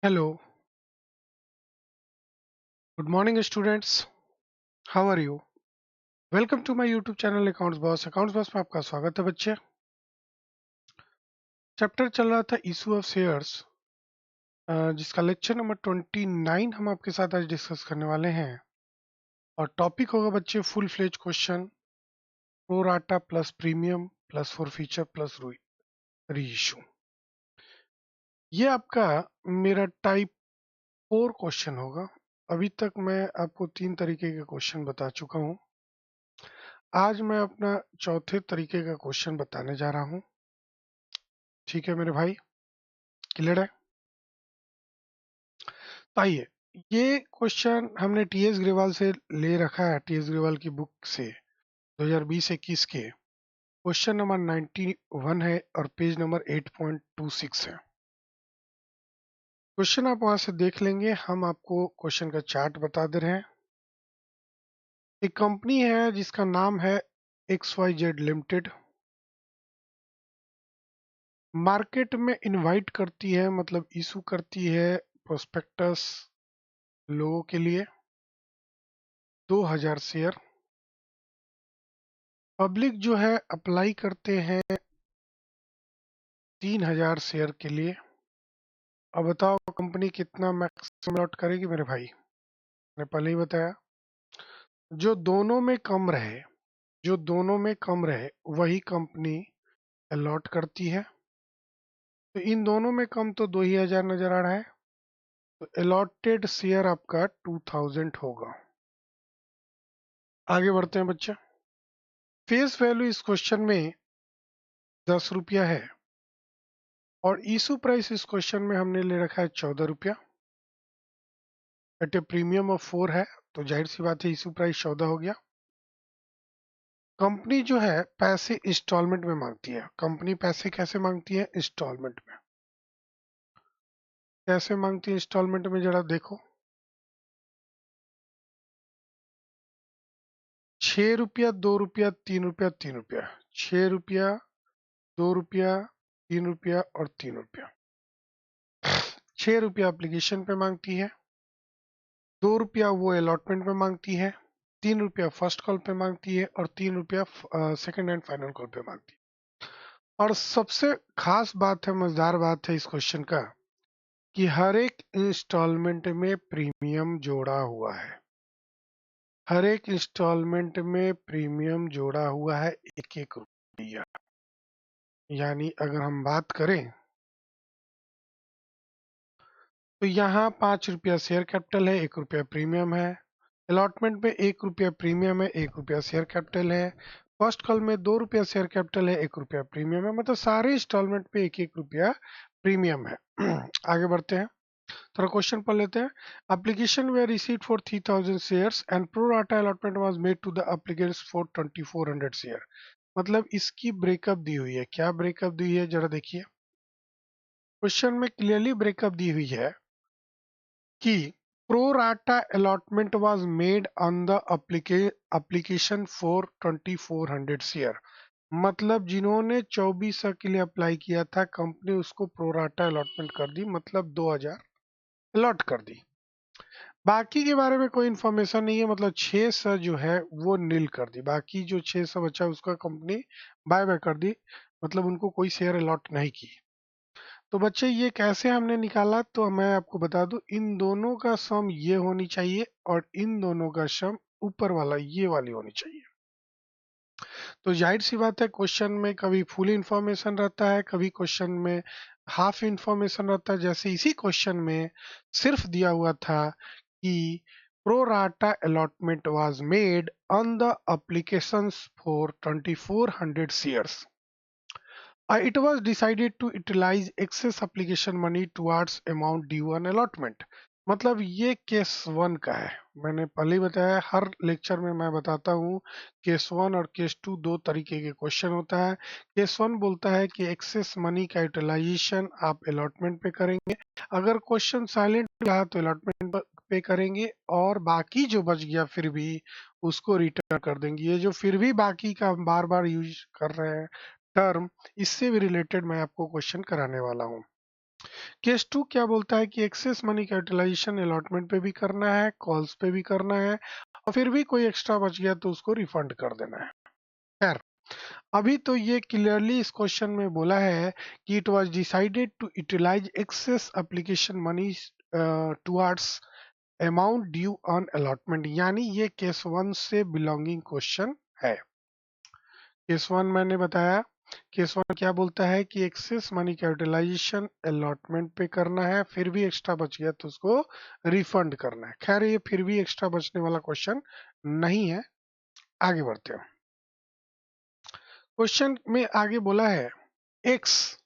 Hello, good morning students. How are you? Welcome to my YouTube channel Accounts Boss. Accounts Boss में आपका स्वागत है बच्चे। Chapter चल रहा था इशू ऑफ शेयर्स, जिसका लेक्चर नंबर 29 हम आपके साथ आज डिस्कस करने वाले हैं। और टॉपिक होगा बच्चे full fledge question, pro rata plus premium plus forfeiture plus reissue. ये आपका मेरा टाइप 4 क्वेश्चन होगा। अभी तक मैं आपको 3 तरीके के क्वेश्चन बता चुका हूँ। आज मैं अपना चौथे तरीके का क्वेश्चन बताने जा रहा हूँ। ठीक है मेरे भाई, क्लियर है? तो आइए, ये क्वेश्चन हमने टीएस ग्रेवाल से ले रखा है, टीएस ग्रेवाल की बुक से 2020-21 के। क्वेश्चन नंबर 91 है और पेज नंबर 8.26 है। क्वेश्चन आप वहां से देख लेंगे। हम आपको क्वेश्चन का चार्ट बता दे रहे हैं। एक कंपनी है जिसका नाम है XYZ लिमिटेड। मार्केट में इनवाइट करती है, मतलब इशू करती है प्रोस्पेक्टस लोगों के लिए 2000 शेयर। पब्लिक जो है अप्लाई करते हैं 3000 शेयर के लिए। अब बताओ कंपनी कितना मैक्सिमम अलॉट करेगी मेरे भाई? मैंने पहले ही बताया, जो दोनों में कम रहे, जो दोनों में कम रहे वही कंपनी अलॉट करती है। तो इन दोनों में कम तो 2000 नजर आ रहा है, तो अलॉटेड शेयर आपका 2000 होगा। आगे बढ़ते हैं बच्चे। फेस वैल्यू इस क्वेश्चन में 10 रुपया है और इशू प्राइस इस क्वेश्चन में हमने ले रखा है 14 रुपया। एट ए प्रीमियम ऑफ 4 है, तो जाहिर सी बात है इशू प्राइस 14 हो गया। कंपनी जो है पैसे इंस्टॉलमेंट में मांगती है। कंपनी पैसे कैसे मांगती है? इंस्टॉलमेंट में। कैसे मांगती है इंस्टॉलमेंट में, जरा देखो। 6 रुपया, 2 रुपया, 3 रुपया, 3 रुपया। 6 रुपया, 2 रुपया, 3 रुपया और 3 रुपया। 6 रुपया एप्लीकेशन पे मांगती है, 2 रुपया वो अलॉटमेंट में मांगती है, 3 रुपया फर्स्ट कॉल पे मांगती है और 3 रुपया सेकंड एंड फाइनल कॉल पे मांगती है। और सबसे खास बात है, मजेदार बात है इस क्वेश्चन का, कि हर एक इंस्टॉलमेंट में प्रीमियम जोड़ा हुआ है। हर एक इंस्टॉलमेंट में प्रीमियम जोड़ा हुआ है 1-1 रुपया। यानी अगर हम बात करें तो यहाँ 5 रुपया शेयर कैपिटल है, 1 रुपया प्रीमियम है। अलॉटमेंट में 1 रुपया प्रीमियम है, 1 रुपया शेयर कैपिटल है। फर्स्ट कॉल में 2 रुपया शेयर कैपिटल है, 1 रुपया प्रीमियम है। मतलब सारे इंस्टॉलमेंट पे 1-1 रुपया प्रीमियम है। आगे बढ़ते हैं, थोड़ा क्वेश्चन पढ़ लेते हैं। Application were received for 3000 shares and pro rata allotment was made to the applicants for 2400 share. मतलब इसकी ब्रेकअप दी हुई है। क्या ब्रेकअप दी है जरा देखिए। क्वेश्चन में क्लियरली ब्रेकअप दी हुई है कि pro rata allotment was made on the application for 2400 share. मतलब जिन्होंने 2400 के लिए अप्लाई किया था, कंपनी उसको प्रो राटा अलॉटमेंट कर दी, मतलब 2000 अलॉट कर दी। बाकी के बारे में कोई इन्फॉर्मेशन नहीं है, मतलब 600 जो है वो नील कर दी। बाकी जो 600 बचा उसका कंपनी बाय बाय कर दी, मतलब उनको कोई शेयर अलॉट नहीं की। तो बच्चे ये कैसे हमने निकाला, तो मैं आपको बता दूं, इन दोनों का सम ये होनी चाहिए और इन दोनों का सम ऊपर वाला ये वाली होनी चाहिए। तो जाहिर सी बात है, क्वेश्चन में कभी फुल इंफॉर्मेशन रहता है, कभी क्वेश्चन में हाफ इंफॉर्मेशन रहता है। जैसे इसी क्वेश्चन में सिर्फ दिया हुआ था कि pro rata allotment was made on the applications for 2400 shares. It was decided to utilize excess application money towards amount due on allotment। मतलब ये केस वन का है। मैंने पहले ही बताया, हर लेक्चर में मैं बताता हूँ केस वन और केस टू दो तरीके के क्वेश्चन होता है। केस वन बोलता है कि एक्सेस मनी का यूटिलाइजेशन आप अलॉटमेंट पे करेंगे। अगर क्वेश्चन साइलेंट रहा तो अलॉटमेंट पे करेंगे और बाकी जो बच गया फिर भी उसको रिटर्न कर देंगे। ये जो फिर भी बाकी का बार बार यूज कर रहे हैं टर्म, इससे भी रिलेटेड मैं आपको क्वेश्चन कराने वाला हूँ। केस 2 क्या बोलता है कि एक्सेस मनी कैपिटलाइजेशन अलॉटमेंट पे भी करना है, कॉल्स पे भी करना है, और फिर भी कोई एक्स्ट्रा बच गया तो उसको रिफंड कर देना है। खैर, अभी तो ये क्लियरली इस क्वेश्चन में बोला है कि it was decided to utilise excess application money towards amount due on allotment, यानी ये केस 1 से बिलोंगिंग क्वेश्चन है। केस 1 मैंने बताया, केस 1 क्या बोलता है कि एक्सेस मनी कैपिटलाइजेशन अलॉटमेंट पे करना है, फिर भी एक्स्ट्रा बच गया तो उसको रिफंड करना है। खैर, ये फिर भी एक्स्ट्रा बचने वाला क्वेश्चन नहीं है। आगे बढ़ते हैं। क्वेश्चन में आगे बोला है एक्स,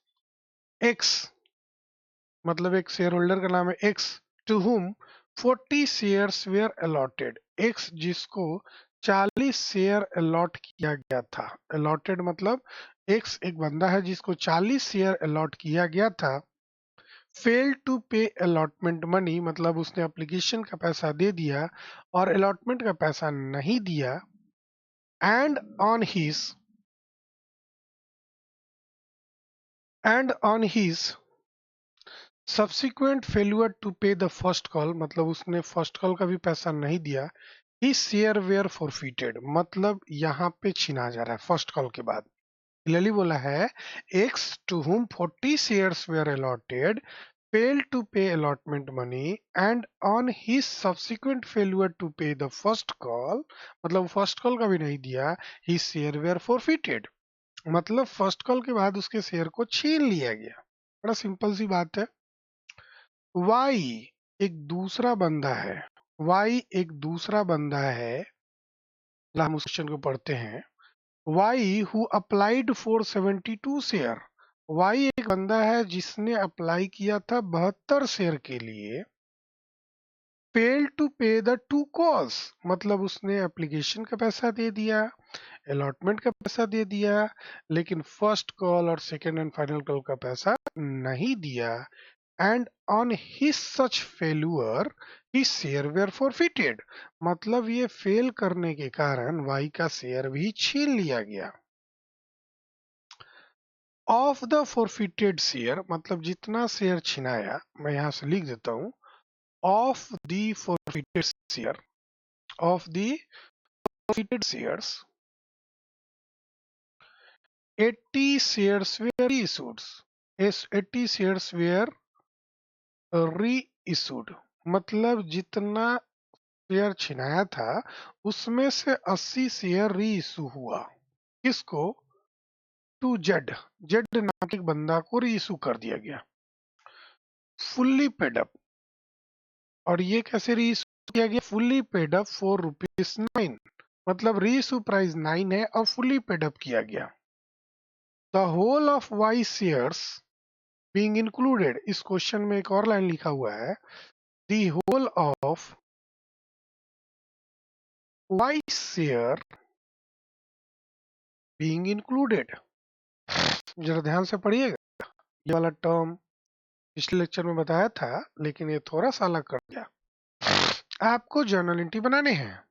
एक्स मतलब एक शेयर होल्डर का नाम है x, to whom 40 shares were allotted. X जिसको 40 शेयर अलॉट किया गया था। अलॉटेड मतलब एक्स एक बंदा है जिसको 40 शेयर अलॉट किया गया था। फेल टू पे अलॉटमेंट मनी मतलब उसने एप्लीकेशन का पैसा दे दिया और अलॉटमेंट का पैसा नहीं दिया। And on his and on his subsequent failure to pay the first call मतलब उसने फर्स्ट कॉल का भी पैसा नहीं दिया। ही शेयर वेयर फॉरफिटेड मतलब यहाँ पे छीना जा रहा है फर्स्ट कॉल के बाद। क्लियरली बोला है x to whom 40 shares were allotted failed to pay allotment money and on his subsequent failure to pay the first call मतलब फर्स्ट कॉल का भी नहीं दिया। his share were forfeited मतलब फर्स्ट कॉल के बाद उसके शेयर को छीन लिया गया। बड़ा सिंपल सी बात है। वाई एक दूसरा बंदा है, वाई एक दूसरा बंदा है, हम उस क्वेश्चन को पढ़ते हैं। Y who applied for 72 share, Y एक बंदा है जिसने अप्लाई किया था 72 शेयर के लिए। Fail to pay the two calls मतलब उसने एप्लीकेशन का पैसा दे दिया, अलॉटमेंट का पैसा दे दिया, लेकिन फर्स्ट कॉल और सेकंड एंड फाइनल कॉल का पैसा नहीं दिया। And on his such failure ही शेयर वेयर फॉरफिटेड मतलब ये फेल करने के कारण वाई का शेयर भी छीन लिया गया। ऑफ द फॉरफिटेड शेयर मतलब जितना शेयर छिनाया, मैं यहाँ से लिख देता हूँ। Of the forfeited share, of the forfeited shares, 80 shares were reissued. Yes, 80 shares were reissued मतलब जितना शेयर छिनाया था उसमें से 80 शेयर री इशू हुआ। किसको? टू जेड, जेड नाम के एक बंदा को री इशू कर दिया गया फुल्ली पेड अप। और ये कैसे री इशू किया गया? फुल्ली पेड अप ₹4.9 मतलब री इशू प्राइस 9 है और फुल्ली पेड अप किया गया। The whole of Y shares being included, इस क्वेश्चन में एक और लाइन लिखा हुआ है, the whole of Y share being included. जरा ध्यान से पढ़िएगा, ये वाला टर्म पिछले लेक्चर में बताया था लेकिन ये थोड़ा सा अलग कर दिया। आपको जर्नल एंट्री बनाने हैं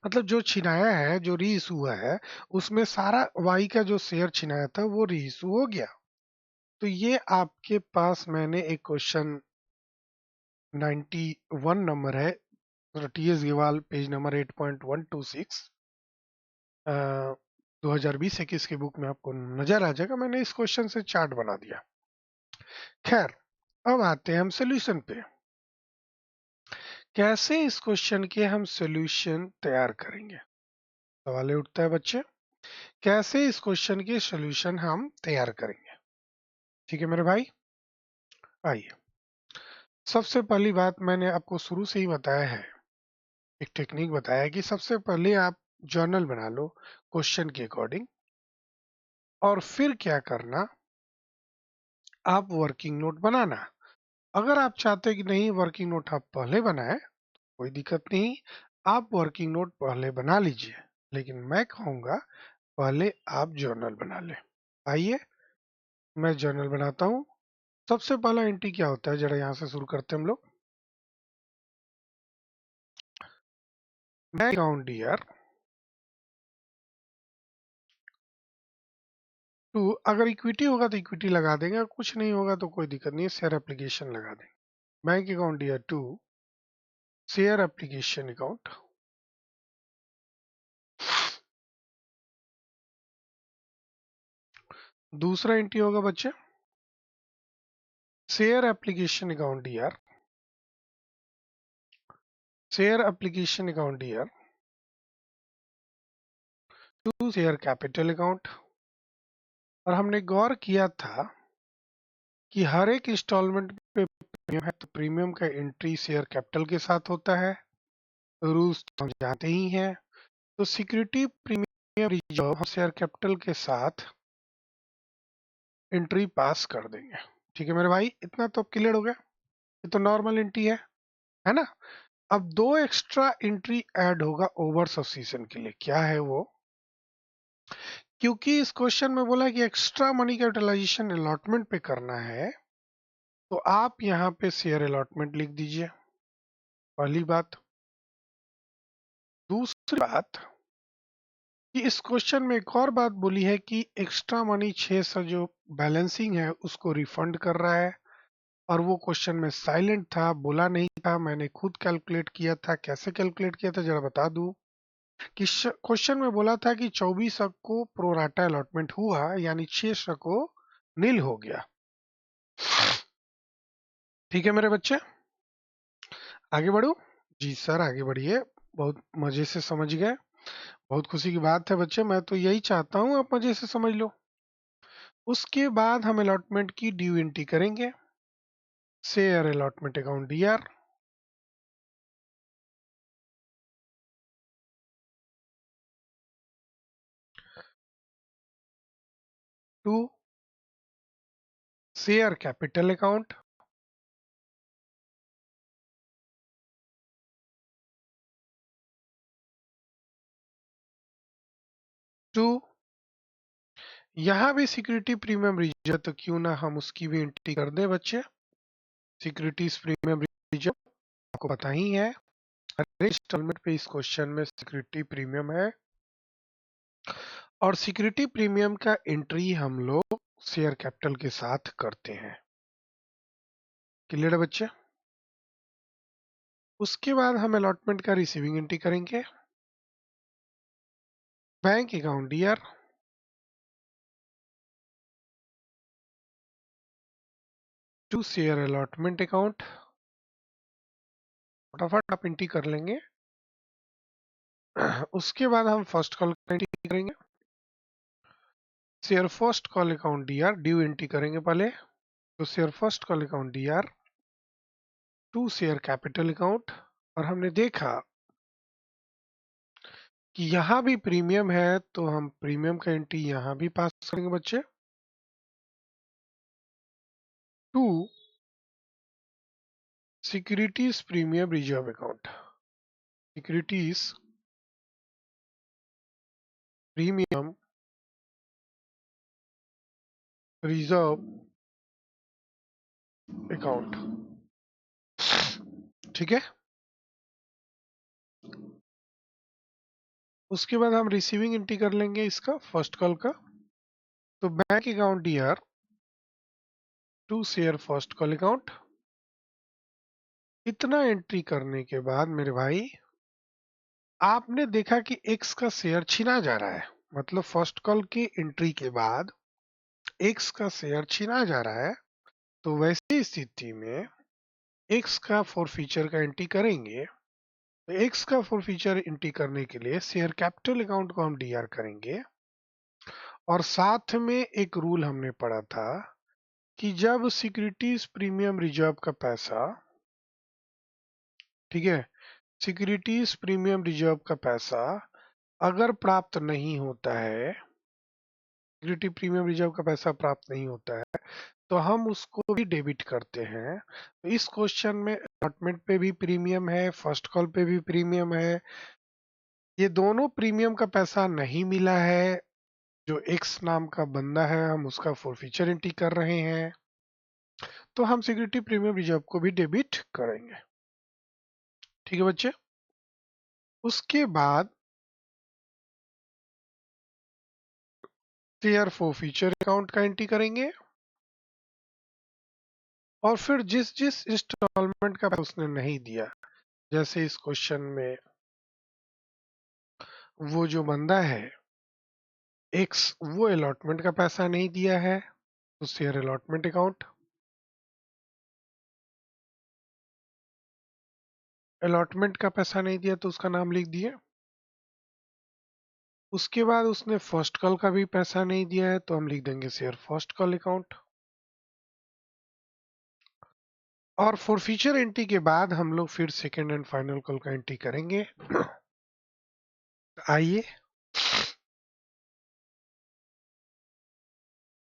मतलब जो छिनाया है, जो री इशू हुआ है, उसमें सारा वाई का जो शेयर छिनाया था वो री इशू हो गया। तो ये आपके पास मैंने एक क्वेश्चन 91 नंबर है, टीएस गेवाल पेज नंबर 8.126 2020-21 की बुक में आपको नजर आ जाएगा। मैंने इस क्वेश्चन से चार्ट बना दिया। खैर, अब आते हैं हम सोल्यूशन पे। कैसे इस क्वेश्चन के हम सोल्यूशन तैयार करेंगे? सवाल ये उठता है बच्चे, कैसे इस क्वेश्चन के सोल्यूशन हम तैयार करेंगे? ठीक है मेरे भाई, आइए। सबसे पहली बात मैंने आपको शुरू से ही बताया है, एक टेक्निक बताया है कि सबसे पहले आप जर्नल बना लो क्वेश्चन के अकॉर्डिंग, और फिर क्या करना, आप वर्किंग नोट बनाना। अगर आप चाहते हैं कि नहीं वर्किंग नोट आप पहले बनाएं, कोई दिक्कत नहीं, आप वर्किंग नोट पहले बना लीजिए, लेकिन मैं कहूँगा पहले आप जर्नल बना लें। आइए मैं जर्नल बनाता हूँ। सबसे पहला एंट्री क्या होता है, जरा यहाँ से शुरू करते हैं हम लोग। मैं अकाउंट ईयर टू, अगर इक्विटी होगा तो इक्विटी लगा देंगे, कुछ नहीं होगा तो कोई दिक्कत नहीं है, शेयर एप्लीकेशन लगा देंगे। Bank account year to, share application account. दूसरा एंट्री होगा बच्चे share application account year, share application account year to share capital account. और हमने गौर किया था कि हर एक इंस्टॉलमेंट पे प्रीमियम है, तो प्रीमियम का एंट्री शेयर कैपिटल के साथ होता है, रूल्स तो हम जानते ही हैं। तो सिक्योरिटी प्रीमियम रिजर्व हम शेयर कैपिटल के साथ एंट्री पास कर देंगे। ठीक है मेरे भाई, इतना तो क्लियर हो गया। ये तो नॉर्मल एंट्री है ना। अब दो एक्स्ट्रा एंट्री ऐड होगा ओवर सबसीजन के लिए। क्या है वो? क्योंकि इस क्वेश्चन में बोला कि एक्स्ट्रा मनी कैपिटलाइजेशन अलॉटमेंट पे करना है, तो आप यहाँ पे शेयर अलॉटमेंट लिख दीजिए, पहली बात। दूसरी बात कि इस क्वेश्चन में एक और बात बोली है कि एक्स्ट्रा मनी 600 जो बैलेंसिंग है उसको रिफंड कर रहा है, और वो क्वेश्चन में साइलेंट था, बोला नहीं था। मैंने खुद कैलकुलेट किया था। कैसे कैलकुलेट किया था जरा बता दूं कि क्वेश्चन में बोला था कि 24 को प्रोराटा अलॉटमेंट हुआ, यानी 600 को नील हो गया। ठीक है मेरे बच्चे, आगे बढ़ो। जी सर आगे बढ़िए, बहुत मजे से समझ गए, बहुत खुशी की बात है बच्चे। मैं तो यही चाहता हूँ आप मजे से समझ लो। उसके बाद हम अलॉटमेंट की ड्यू एंट्री करेंगे, share allotment account DR to share capital account to, यहाँ भी सिक्योरिटी प्रीमियम रिजर्व, तो क्यों ना हम उसकी भी एंट्री कर दें बच्चे। सिक्योरिटीज प्रीमियम रिजर्व आपको पता ही है, हर इंस्टॉलमेंट पे इस क्वेश्चन में सिक्योरिटी प्रीमियम है, और सिक्योरिटी प्रीमियम का एंट्री हम लोग शेयर कैपिटल के साथ करते हैं। क्लियर है बच्चे? उसके बाद हम अलॉटमेंट का रिसीविंग एंट्री करेंगे, bank account year to share allotment account. फटाफट आप एंट्री कर लेंगे। उसके बाद हम फर्स्ट कॉल एंट्री करेंगे, share first call account DR, due entry करेंगे पहले। तो share first call account DR to share capital account. और हमने देखा कि यहाँ भी प्रीमियम है, तो हम प्रीमियम का एंट्री यहाँ भी पास करेंगे बच्चे, to securities premium reserve account. Securities premium reserve account. ठीक है। उसके बाद हम रिसीविंग एंट्री कर लेंगे इसका फर्स्ट कॉल का। तो bank account DR to share first call account. इतना एंट्री करने के बाद मेरे भाई आपने देखा कि एक्स का शेयर छीना जा रहा है, मतलब फर्स्ट कॉल की एंट्री के बाद एक्स का शेयर छीना जा रहा है। तो वैसी स्थिति में एक्स का फॉर फीचर का एंट्री करेंगे। तो एक्स का फॉर फीचर एंट्री करने के लिए शेयर कैपिटल अकाउंट को हम डीआर करेंगे। और साथ में एक रूल हमने पढ़ा था कि जब सिक्योरिटीज प्रीमियम रिजर्व का पैसा, ठीक है, सिक्योरिटीज प्रीमियम रिजर्व का पैसा अगर प्राप्त नहीं होता है, सिक्योरिटी प्रीमियम रिजर्व का पैसा प्राप्त नहीं होता है, तो हम उसको भी डेबिट करते हैं। तो इस क्वेश्चन में अलॉटमेंट पे भी प्रीमियम है, फर्स्ट कॉल पे भी प्रीमियम है। ये दोनों प्रीमियम का पैसा नहीं मिला है, जो एक्स नाम का बंदा है हम उसका फॉरफीचर एंट्री कर रहे हैं, तो हम सिक्योरिटी प्रीमियम रिजर्व को भी डेबिट करेंगे। ठीक है बच्चे। उसके बाद शेयर फॉरफीचर अकाउंट का एंट्री करेंगे और फिर जिस जिस इंस्टॉलमेंट का उसने नहीं दिया, जैसे इस क्वेश्चन में वो जो बंदा है एक्स, वो अलॉटमेंट का पैसा नहीं दिया है तो शेयर अलॉटमेंट अकाउंट, अलॉटमेंट का पैसा नहीं दिया तो उसका नाम लिख दिए। उसके बाद उसने फर्स्ट कॉल का भी पैसा नहीं दिया है तो हम लिख देंगे शेयर फर्स्ट कॉल अकाउंट। और फॉरफीचर एंट्री के बाद हम लोग फिर सेकेंड एंड फाइनल कॉल का एंट्री करेंगे। आइए,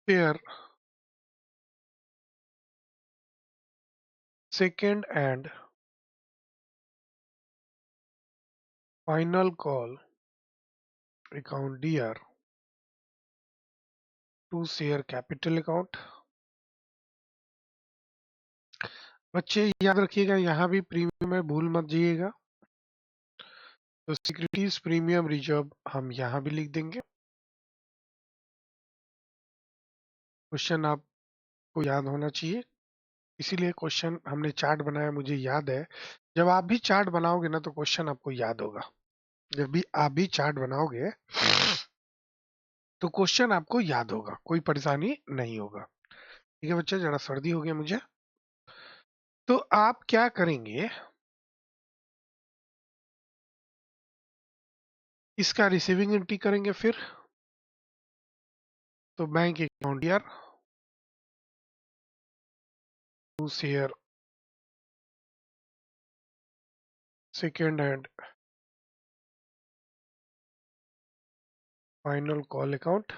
share second and final call account DR to share capital account. बच्चे याद रखिएगा, यहाँ भी प्रीमियम है, भूल मत जाइएगा। तो सिक्योरिटीज प्रीमियम रिजर्व हम यहाँ भी लिख देंगे। क्वेश्चन आपको याद होना चाहिए, इसीलिए क्वेश्चन हमने चार्ट बनाया, मुझे याद है। जब आप भी चार्ट बनाओगे ना तो क्वेश्चन आपको याद होगा। जब भी आप भी चार्ट बनाओगे तो क्वेश्चन आपको याद होगा, कोई परेशानी नहीं होगा। ठीक है बच्चे, जरा सर्दी हो गया मुझे। तो आप क्या करेंगे, इसका रिसीविंग एंट्री करेंगे फिर। तो बैंक अकाउंट यार to share second and final call account.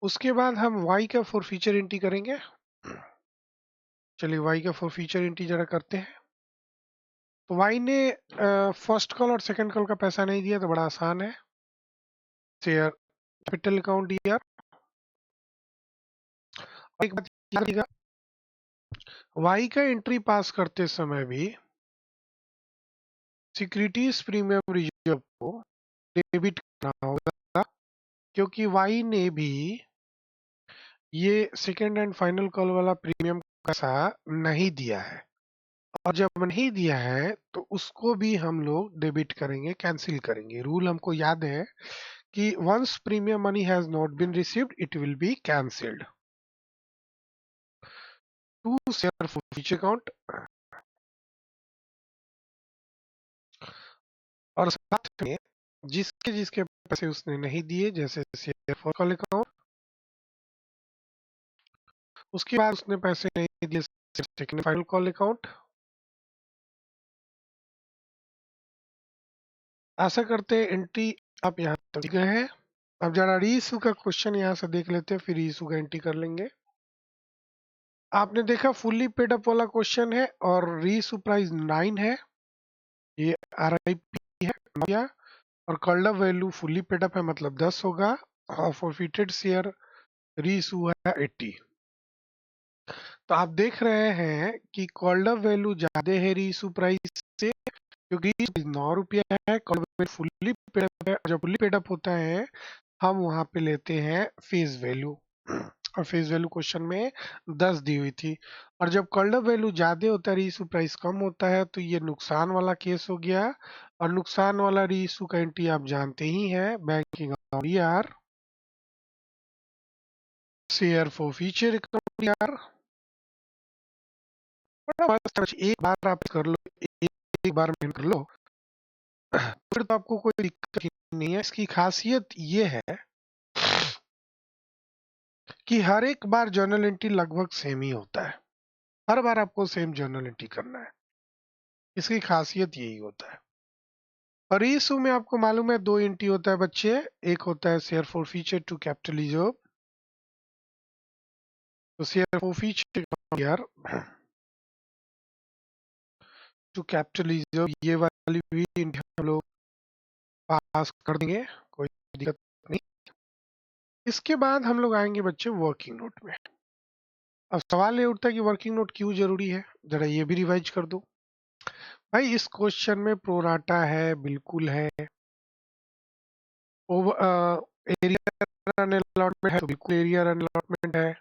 उसके बाद हम वाई का फॉरफीचर एंट्री करेंगे। चलिए वाई का फॉरफीचर एंट्री जरा करते हैं। तो वाई ने फर्स्ट कॉल और सेकंड कॉल का पैसा नहीं दिया तो बड़ा आसान है, शेयर कैपिटल अकाउंट यार। एक बात याद रखिएगा, वाई का एंट्री पास करते समय भी सिक्योरिटीज प्रीमियम रिजर्व को डेबिट करना होगा, क्योंकि वाई ने भी ये सेकेंड एंड फाइनल कॉल वाला प्रीमियम पैसा नहीं दिया है। और जब नहीं दिया है तो उसको भी हम लोग डेबिट करेंगे, कैंसिल करेंगे। रूल हमको याद है कि once premium money has not been received it will be cancelled to share forfeiture account. और साथ में जिसके जिसके पैसे उसने नहीं दिए, जैसे शेयर फॉर कॉल अकाउंट, उसके बाद उसने पैसे नहीं दिए सेकंड फाइनल कॉल अकाउंट। आशा करते हैं एंट्री आप यहाँ तक गए हैं। अब जरा रीइशू का क्वेश्चन यहाँ से देख लेते हैं, फिर रीइशू का एंट्री कर लेंगे। आपने देखा फुल्ली पेड अप वाला क्वेश्चन है और रीइशू प्राइस 9 है, ये RIP है या, और called up value fully paid up है मतलब 10 होगा, और फॉरफिटेड शेयर रीइशू है 80। तो आप देख रहे हैं कि कॉल्ड अप वैल्यू ज्यादा है रीइशू प्राइस से, क्योंकि 9 रुपया है, called up value fully paid up है। जब फुल्ली पेड अप होता है हम वहां पे लेते हैं फेस वैल्यू, और फेस वैल्यू क्वेश्चन में 10 दी हुई थी। और जब कॉल्ड अप वैल्यू ज्यादा होता है, रीइशू प्राइस कम होता है, तो ये नुकसान वाला केस हो गया। और नुकसान वाला रीइशू का एंट्री आप जानते ही हैं, बैंकिंग यार शेयर फॉर फ्यूचर अकाउंट यार। बड़ा मस्त है, एक बार आप कर लो, एक बार में कर लो, फिर तो आपको कोई दिक्कत ही नहीं है। इसकी खासियत ये है कि हर एक बार जर्नल एंट्री लगभग सेम ही होता है, हर बार आपको सेम जर्नल एंट्री करना है, इसकी खासियत यही होता है। और इशू में आपको मालूम है दो एंट्री होता है बच्चे, एक होता है share forfeiture to capital reserve. तो शेयर फॉर फ्यूचर यार टू कैपिटल रिजर्व, ये वाली भी एंट्री हम लोग पास कर देंगे, कोई दिक्कत नहीं। इसके बाद हम लोग आएंगे बच्चे वर्किंग नोट में। अब सवाल ये उठता है कि वर्किंग नोट क्यों जरूरी है, जरा ये भी रिवाइज कर दो। भाई इस क्वेश्चन में प्रोराटा है, बिल्कुल है, एरिया अलॉटमेंट है तो बिल्कुल एरिया अलॉटमेंट है।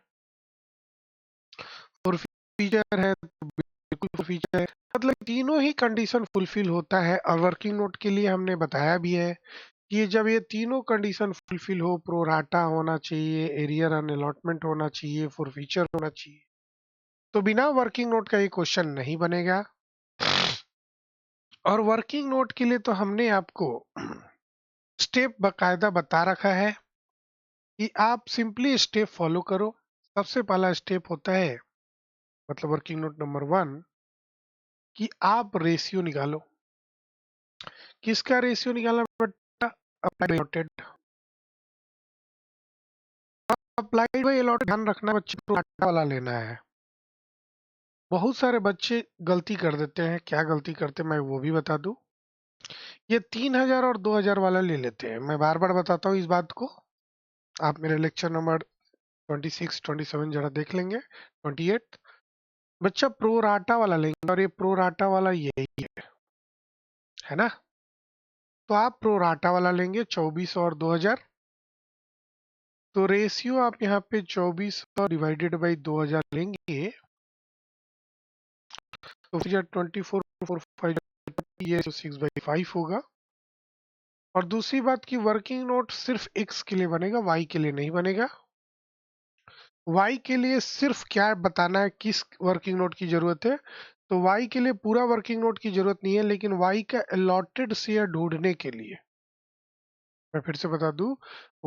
और फीचर है तो बिल्कुल फीचर है। मतलब तीनों ही कंडीशन फुलफिल होता है। और वर्किंग नोट के लिए हमने बताया भी है कि जब ये तीनों कंडीशन फुलफिल हो, प्रोराटा होना चाहिए, एरियर एंड अलॉटमेंट होना चाहिए, फॉर फीचर होना चाहिए, तो बिना वर्किंग नोट का ये क्वेश्चन नहीं बनेगा। और वर्किंग नोट के लिए तो हमने आपको स्टेप बकायदा बता रखा है कि आप सिंपली स्टेप फॉलो करो। सबसे पहला स्टेप होता है, मतलब वर्किंग नोट नंबर 1, कि आप रेशियो निकालो। किसका रेशियो निकालना बेटा? Applied allotted. Applied by allotted ध्यान रखना बच्चे, प्रोराटा वाला लेना है। बहुत सारे बच्चे गलती कर देते हैं। क्या गलती करते हैं मैं वो भी बता दूं। ये 3000 और 2000 वाला ले लेते हैं। मैं बार बार बताता हूँ इस बात को। आप मेरे लेक्चर नंबर 26 27 जरा देख लेंगे, 28। बच्चा प्रोराटा वाला लेंगे और ये प्रोराटा वाला यही है ना। तो आप प्रोराटा वाला लेंगे 24 और 2000। तो रेशियो आप यहाँ पे 24 और डिवाइडेड बाई 2000 लेंगे तो 24 4 5 ये 6/5 होगा। और दूसरी बात की वर्किंग नोट सिर्फ एक्स के लिए बनेगा, वाई के लिए नहीं बनेगा। वाई के लिए सिर्फ क्या बताना है, किस वर्किंग नोट की जरूरत है। तो वाई के लिए पूरा वर्किंग नोट की जरूरत नहीं है, लेकिन वाई का अलॉटेड शेयर ढूंढने के लिए, मैं फिर से बता दूं,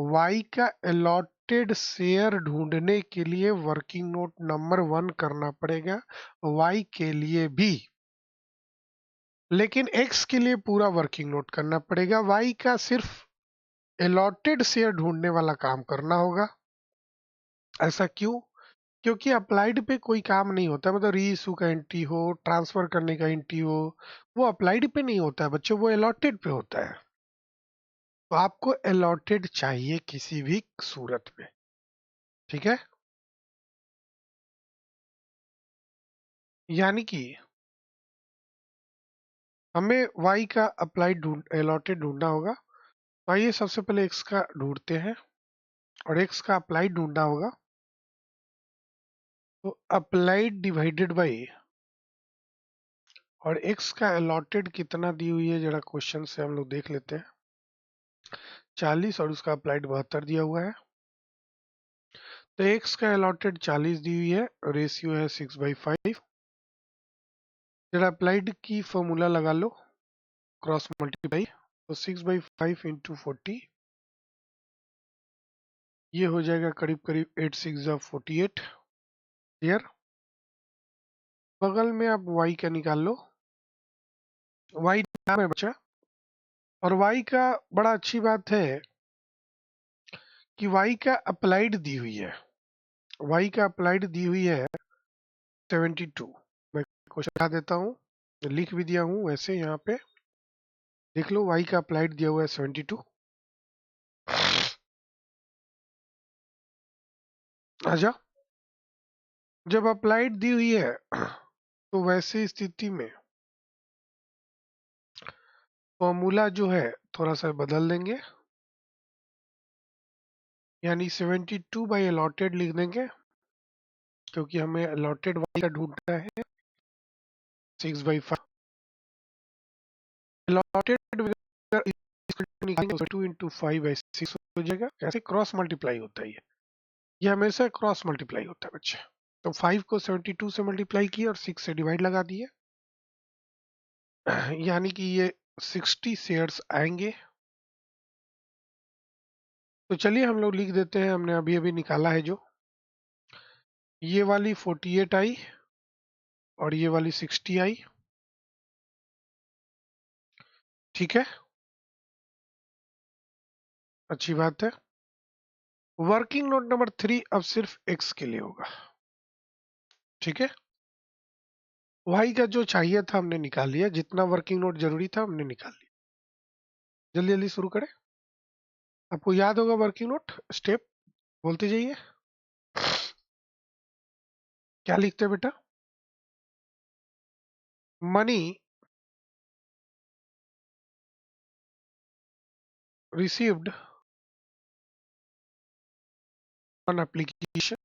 वाई का अलॉटेड शेयर ढूंढने के लिए वर्किंग नोट नंबर 1 करना पड़ेगा वाई के लिए भी। लेकिन एक्स के लिए पूरा वर्किंग नोट करना पड़ेगा। वाई का सिर्फ अलॉटेड शेयर ढूंढने वाला काम करना होगा। ऐसा क्यों? क्योंकि अप्लाइड पे कोई काम नहीं होता। मतलब री इशू का एंट्री हो, ट्रांसफर करने का एंट्री हो, वो अप्लाइड पे नहीं होता है बच्चों, वो अलॉटेड पे होता है। तो आपको अलॉटेड चाहिए किसी भी सूरत में। ठीक है, यानी कि हमें वाई का अप्लाइड अलॉटेड ढूंढना होगा। तो आइए सबसे पहले एक्स का ढूंढते हैं और एक्स का अप्लाइड ढूंढना होगा। तो अप्लाइड डिवाइडेड बाई, और एक्स का अलॉटेड कितना दी हुई है जरा क्वेश्चन से हम लोग देख लेते हैं। 40 और उसका अप्लाइड 72 दिया हुआ है। तो एक्स का अलॉटेड 40 दी हुई है, रेशियो है 6/5। जरा अप्लाइड की फॉर्मूला लगा लो, क्रॉस मल्टीप्लाई। तो 6/5 इंटू 40, ये हो जाएगा करीब करीब 8 6 48। क्लियर। बगल में आप y का निकाल लो। y नाम है बच्चा। और y का बड़ा अच्छी बात है कि y का अप्लाइड दी हुई है। y का अप्लाइड दी हुई है 72। मैं क्वेश्चन बता देता हूँ, लिख भी दिया हूँ वैसे यहाँ पे। देख लो y का अप्लाइड दिया हुआ है 72। आजा, जब अप्लाइड दी हुई है तो वैसे स्थिति में फॉर्मूला जो है थोड़ा सा बदल देंगे, यानी 72 बाई अलॉटेड लिख देंगे, क्योंकि हमें अलॉटेड वाई का ढूंढना है। 6/5 अलॉटेड निकालेंगे 2 इंटू 5/6 हो जाएगा। कैसे क्रॉस मल्टीप्लाई होता है ये हमेशा क्रॉस मल्टीप्लाई होता है बच्चे। तो 5 को 72 से मल्टीप्लाई किया और 6 से डिवाइड लगा दिए, यानी कि ये 60 शेयर्स आएंगे। तो चलिए हम लोग लिख देते हैं, हमने अभी अभी निकाला है जो, ये वाली 48 आई और ये वाली 60 आई। ठीक है, अच्छी बात है। वर्किंग नोट नंबर 3 अब सिर्फ एक्स के लिए होगा। ठीक है, वाई का जो चाहिए था हमने निकाल लिया, जितना वर्किंग नोट जरूरी था हमने निकाल लिया। जल्दी जल्दी शुरू करें। आपको याद होगा वर्किंग नोट स्टेप, बोलते जाइए। क्या लिखते हैं बेटा? Money received on application.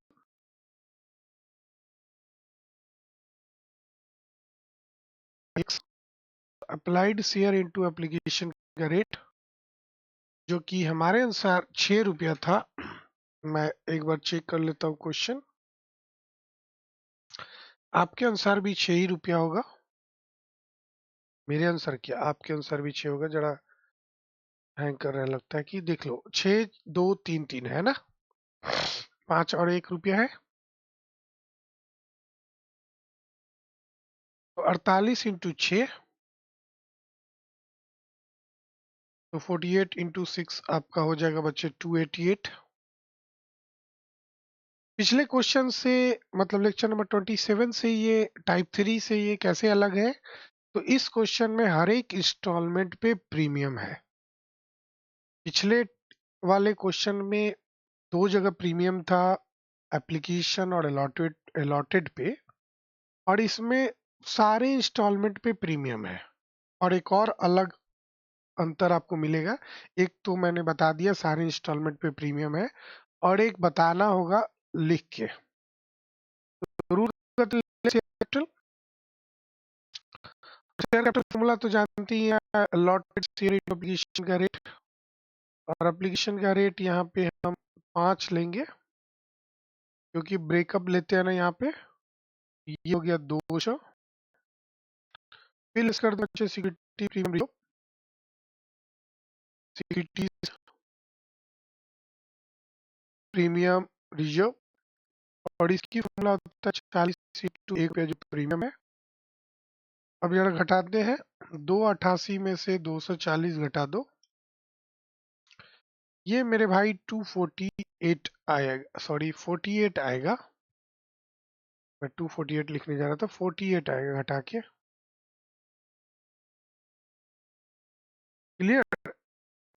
Applied share into application का रेट जो कि हमारे अनुसार 6 रुपया था। मैं एक बार चेक कर लेता हूँ क्वेश्चन। आपके अनुसार भी 6 ही रुपया होगा। मेरे अनुसार क्या, आपके अनुसार भी 6 होगा। जरा हैंग कर रहा है लगता है कि देख लो। 6 2 3 3 है ना, 5 और 1 रुपया है तो 48 इंटू 6 तो 48 इंटू 6 आपका हो जाएगा बच्चे 288। पिछले क्वेश्चन से मतलब लेक्चर नंबर 27 से ये टाइप 3 से ये कैसे अलग है, तो इस क्वेश्चन में हर एक इंस्टॉलमेंट पे प्रीमियम है। पिछले वाले क्वेश्चन में 2 जगह प्रीमियम था, एप्लीकेशन और अलॉटेड पे, और इसमें सारे इंस्टॉलमेंट पे प्रीमियम है। और एक और अलग अंतर आपको मिलेगा, एक तो मैंने बता दिया सारे इंस्टॉलमेंट पे प्रीमियम है, और एक बताना होगा लिख के। रूल शेयर कैपिटल फॉर्मूला तो जानती है, अलॉटेड शेयर एप्लीकेशन का रेट, और एप्लीकेशन का रेट यहाँ पे हम 5 लेंगे क्योंकि ब्रेकअप लेते हैं ना यहाँ पे। ये हो गया 200। फिर कर दो बच्चे security premium reserve, security premium reserve, और इसकी फॉर्मूला होता है 40 इंटू 1 पे जो प्रीमियम है। अब जरा घटाते हैं, 288 में से 240 घटा दो, ये मेरे भाई 248 आएगा, सॉरी 48 आएगा। मैं 248 लिखने जा रहा था, 48 आएगा घटा के। क्लियर।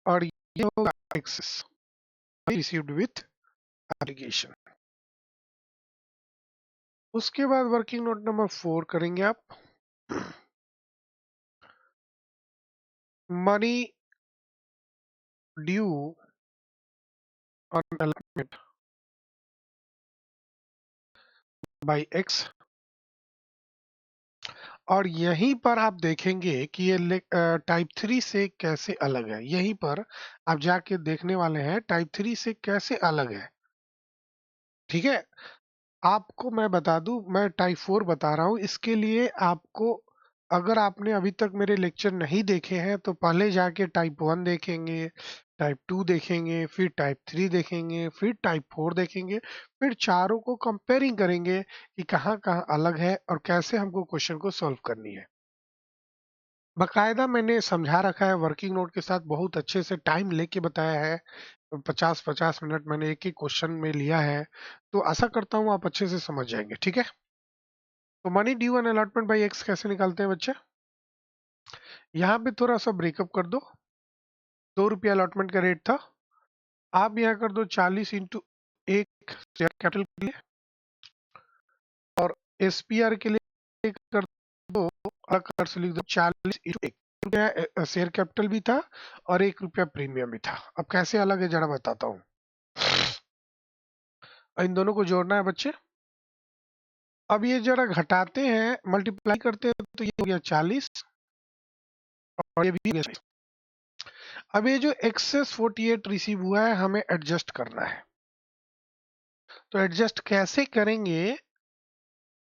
और ये होगा एक्सेस रिसीव्ड विथ एप्लीकेशन। उसके बाद वर्किंग नोट नंबर 4 करेंगे आप। Money due on allotment by X. और यहीं पर आप देखेंगे कि ये टाइप 3 से कैसे अलग है। यहीं पर आप जाके देखने वाले हैं टाइप 3 से कैसे अलग है। ठीक है, आपको मैं बता दूं, मैं टाइप 4 बता रहा हूं। इसके लिए आपको, अगर आपने अभी तक मेरे लेक्चर नहीं देखे हैं तो पहले जाके टाइप 1 देखेंगे, टाइप 2 देखेंगे, फिर टाइप 3 देखेंगे, फिर टाइप 4 देखेंगे, फिर चारों को कंपेयरिंग करेंगे कि कहाँ कहाँ अलग है और कैसे हमको क्वेश्चन को सॉल्व करनी है। बकायदा मैंने समझा रखा है वर्किंग नोट के साथ, बहुत अच्छे से टाइम लेके बताया है। 50-50 मिनट मैंने एक ही क्वेश्चन में लिया है, तो आशा करता हूँ आप अच्छे से समझ जाएंगे। ठीक है, तो money due and allotment by X कैसे निकालते हैं बच्चे। यहाँ पे थोड़ा सा ब्रेकअप कर दो। 2 रुपया अलॉटमेंट का रेट था, आप यहाँ कर दो 40 इंटू 1 शेयर कैपिटल के लिए, और एसपीआर के लिए कर दो, अलग से लिख दो 40 इंटू 1 रुपया शेयर कैपिटल भी था और 1 रुपया प्रीमियम भी था। अब कैसे अलग है जरा बताता हूँ। इन दोनों को जोड़ना है बच्चे। अब ये जरा घटाते हैं, मल्टीप्लाई करते हैं, तो ये हो गया 40 और ये भी हो गया 40। अब ये जो एक्सेस 48 रिसीव हुआ है हमें एडजस्ट करना है, तो एडजस्ट कैसे करेंगे,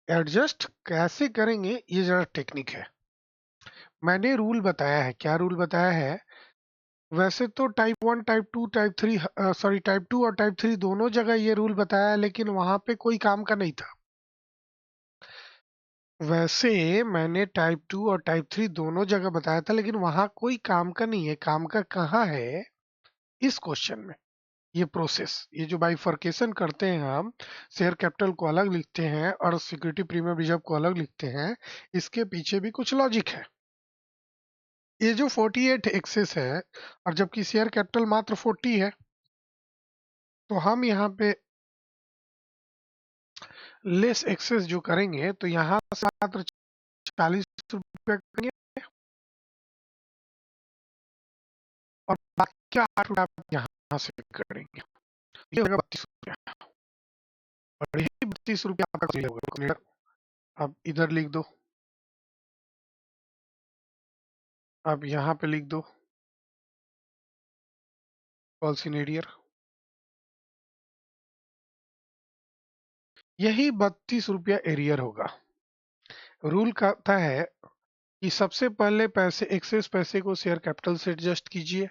एडजस्ट कैसे करेंगे ये जरा टेक्निक है। मैंने रूल बताया है, क्या रूल बताया है। वैसे तो type 1 type 2 type 3, sorry type 2 और टाइप 3 दोनों जगह ये रूल बताया है, लेकिन वहां पे कोई काम का नहीं था। वैसे मैंने टाइप 2 और टाइप 3 दोनों जगह बताया था, लेकिन वहां कोई काम का नहीं है। काम का कहाँ है, इस क्वेश्चन में। ये प्रोसेस, ये जो बाइफर्केशन करते हैं हम, शेयर कैपिटल को अलग लिखते हैं और सिक्योरिटी प्रीमियम रिजर्व को अलग लिखते हैं, इसके पीछे भी कुछ लॉजिक है। ये जो 48 एक्सेस है, और जबकि शेयर कैपिटल मात्र 40 है, तो हम यहाँ पे लेस एक्सेस जो करेंगे तो यहाँ से मात्र 40 रुपया करेंगे, और बाकी 8 रुपया यहाँ से करेंगे, ये होगा 32 रुपया। और यही 32 रुपया आपका clear होगा। अब इधर लिख दो, अब यहाँ पे लिख दो कॉल सिनेरियर। यही 32 रुपया एरियर होगा। रूल कहता है कि सबसे पहले पैसे, एक्सेस पैसे को शेयर कैपिटल से एडजस्ट कीजिए,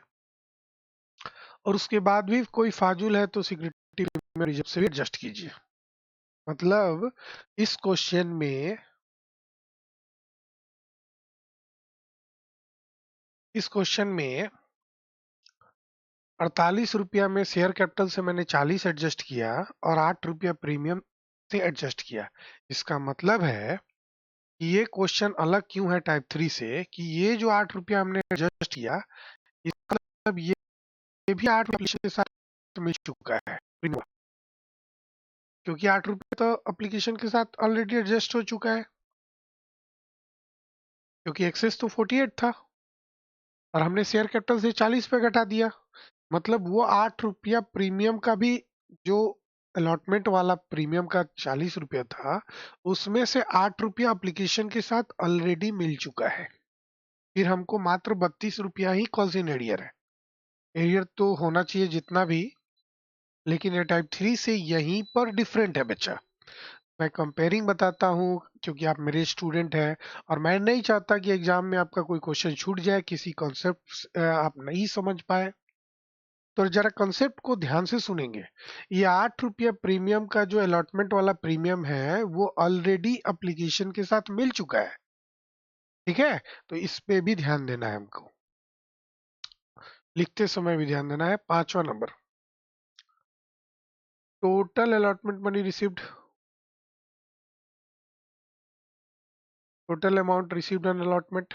और उसके बाद भी कोई फाजुल है तो सिक्योरिटी रिजर्व से भी एडजस्ट कीजिए। मतलब इस क्वेश्चन में, इस क्वेश्चन में 48 रुपया में शेयर कैपिटल से मैंने 40 एडजस्ट किया और 8 रुपया प्रीमियम से एडजस्ट किया। इसका मतलब है कि ये क्वेश्चन अलग क्यों है टाइप 3 से, कि ये जो 8 रुपया हमने एडजस्ट किया, इसका मतलब ये भी 8 रुपये के साथ मिल चुका है प्रीमियम, क्योंकि 8 रुपये तो एप्लीकेशन के साथ ऑलरेडी एडजस्ट हो चुका है, क्योंकि एक्सेस तो 48 था और हमने शेयर कैपिटल से 40 पे घटा दिया। मतलब वो 8 रुपया प्रीमियम का भी, जो अलॉटमेंट वाला प्रीमियम का 40 रुपया था, उसमें से 8 रुपया एप्लीकेशन के साथ ऑलरेडी मिल चुका है। फिर हमको मात्र 32 रुपया ही कॉल्स इन एरियर है। एरियर तो होना चाहिए जितना भी, लेकिन ये टाइप 3 से यहीं पर डिफरेंट है बच्चा। मैं कंपेयरिंग बताता हूँ क्योंकि आप मेरे स्टूडेंट हैं, और मैं नहीं चाहता कि एग्जाम में आपका कोई क्वेश्चन छूट जाए, किसी कॉन्सेप्ट आप नहीं समझ पाए। तो जरा कंसेप्ट को ध्यान से सुनेंगे। ये 8 रुपया प्रीमियम का जो अलॉटमेंट वाला प्रीमियम है, वो ऑलरेडी एप्लीकेशन के साथ मिल चुका है, ठीक है? तो इस पे भी ध्यान देना है हमको, लिखते समय भी ध्यान देना है। 5वां number, total allotment money received, total amount received and allotment,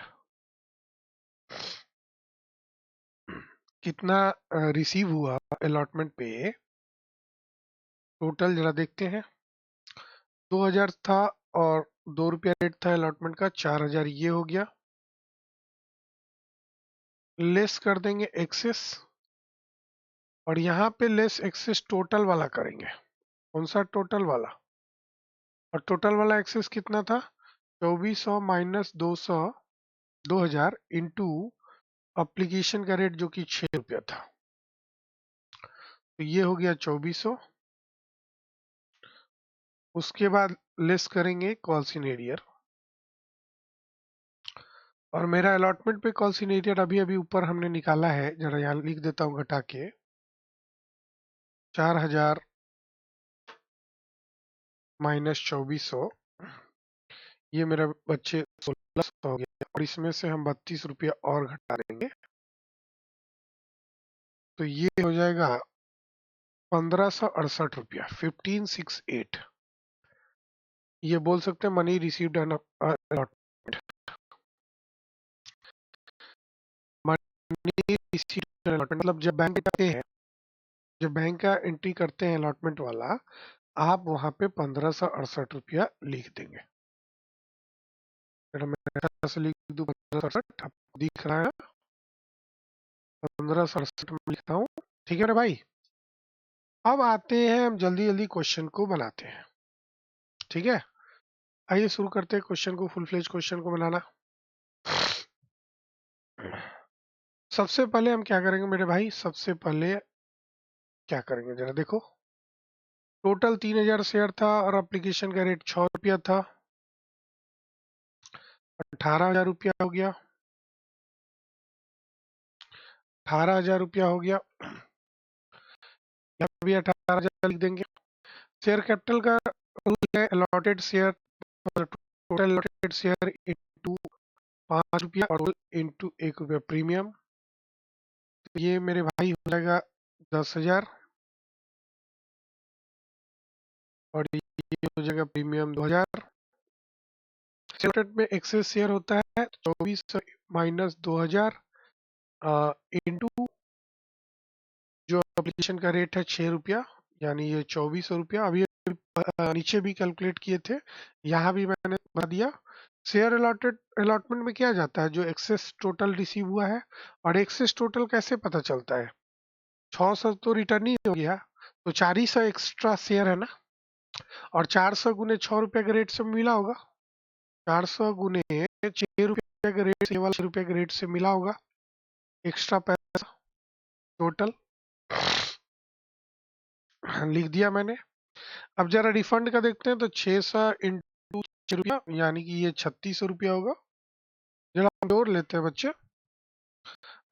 कितना रिसीव हुआ अलॉटमेंट पे, टोटल जरा देखते हैं। 2000 था और 2 रुपया रेट था अलॉटमेंट का, 4000 ये हो गया। लेस कर देंगे एक्सेस, और यहाँ पे लेस एक्सेस टोटल वाला करेंगे। कौन सा टोटल वाला? और टोटल वाला एक्सेस कितना था? 2400 माइनस 200, 2000 इंटू अप्लीकेशन का रेट जो कि 6 रुपया था, तो ये हो गया 2400। उसके बाद लेस करेंगे कॉल सिनेरियर, और मेरा अलॉटमेंट पे कॉल सिनेरियर अभी अभी ऊपर हमने निकाला है, जरा यहाँ लिख देता हूँ घटा के। 4000 माइनस 2400, ये मेरा बच्चे 1600 हो गया, और इसमें से हम 32 रुपया और घटा देंगे, तो ये हो जाएगा 1568 रुपया, 1568। ये बोल सकते हैं money received and allotment. Money received and allotment मतलब जब बैंक जाते हैं, जब बैंक का एंट्री करते हैं अलॉटमेंट वाला, आप वहां पे 1568 रुपया लिख देंगे। अगर मैं ऐसा से लिख दूं 1568, आपको दिख रहा है 1568 में लिखता हूँ, ठीक है मेरे भाई? अब आते हैं हम जल्दी जल्दी क्वेश्चन को बनाते हैं, ठीक है? आइए शुरू करते हैं क्वेश्चन को, फुल फ्लेज क्वेश्चन को बनाना। सबसे पहले हम क्या करेंगे मेरे भाई? सबसे पहले क्या करेंगे जरा देखो। टोटल 3000 शेयर था और एप्लीकेशन का रेट 6 रुपया था, 18,000 रुपया हो गया, 18,000 रुपया हो गया। यहाँ भी 18,000 लिख देंगे। शेयर कैपिटल का रूल है allotted share, total allotted share into 5 रुपया और इंटू 1 रुपया प्रीमियम, तो ये मेरे भाई हो जाएगा 10,000, और ये हो जाएगा प्रीमियम 2000। शेयर में एक्सेस शेयर होता है 24 माइनस 2000 इंटू जो एप्लीकेशन का रेट है 6 रुपया, यानी ये 2400 रुपया। अभी नीचे भी कैलकुलेट किए थे, यहाँ भी मैंने बता दिया। शेयर अलॉटमेंट में क्या जाता है? जो एक्सेस टोटल रिसीव हुआ है। और एक्सेस टोटल कैसे पता चलता है? 600 तो रिटर्न ही हो गया, तो 400 एक्स्ट्रा शेयर है ना, और 400 गुने 6 रुपये के रेट से मिला होगा। 400 गुने 6 रुपये के रेट से, 6 रुपये के रेट से मिला होगा एक्स्ट्रा पैसा टोटल। लिख दिया मैंने। अब जरा रिफंड का देखते हैं, तो 600 इंटू 6 रुपया यानी कि ये 3600 रुपया होगा। जरा हम जोड़ लेते हैं बच्चे।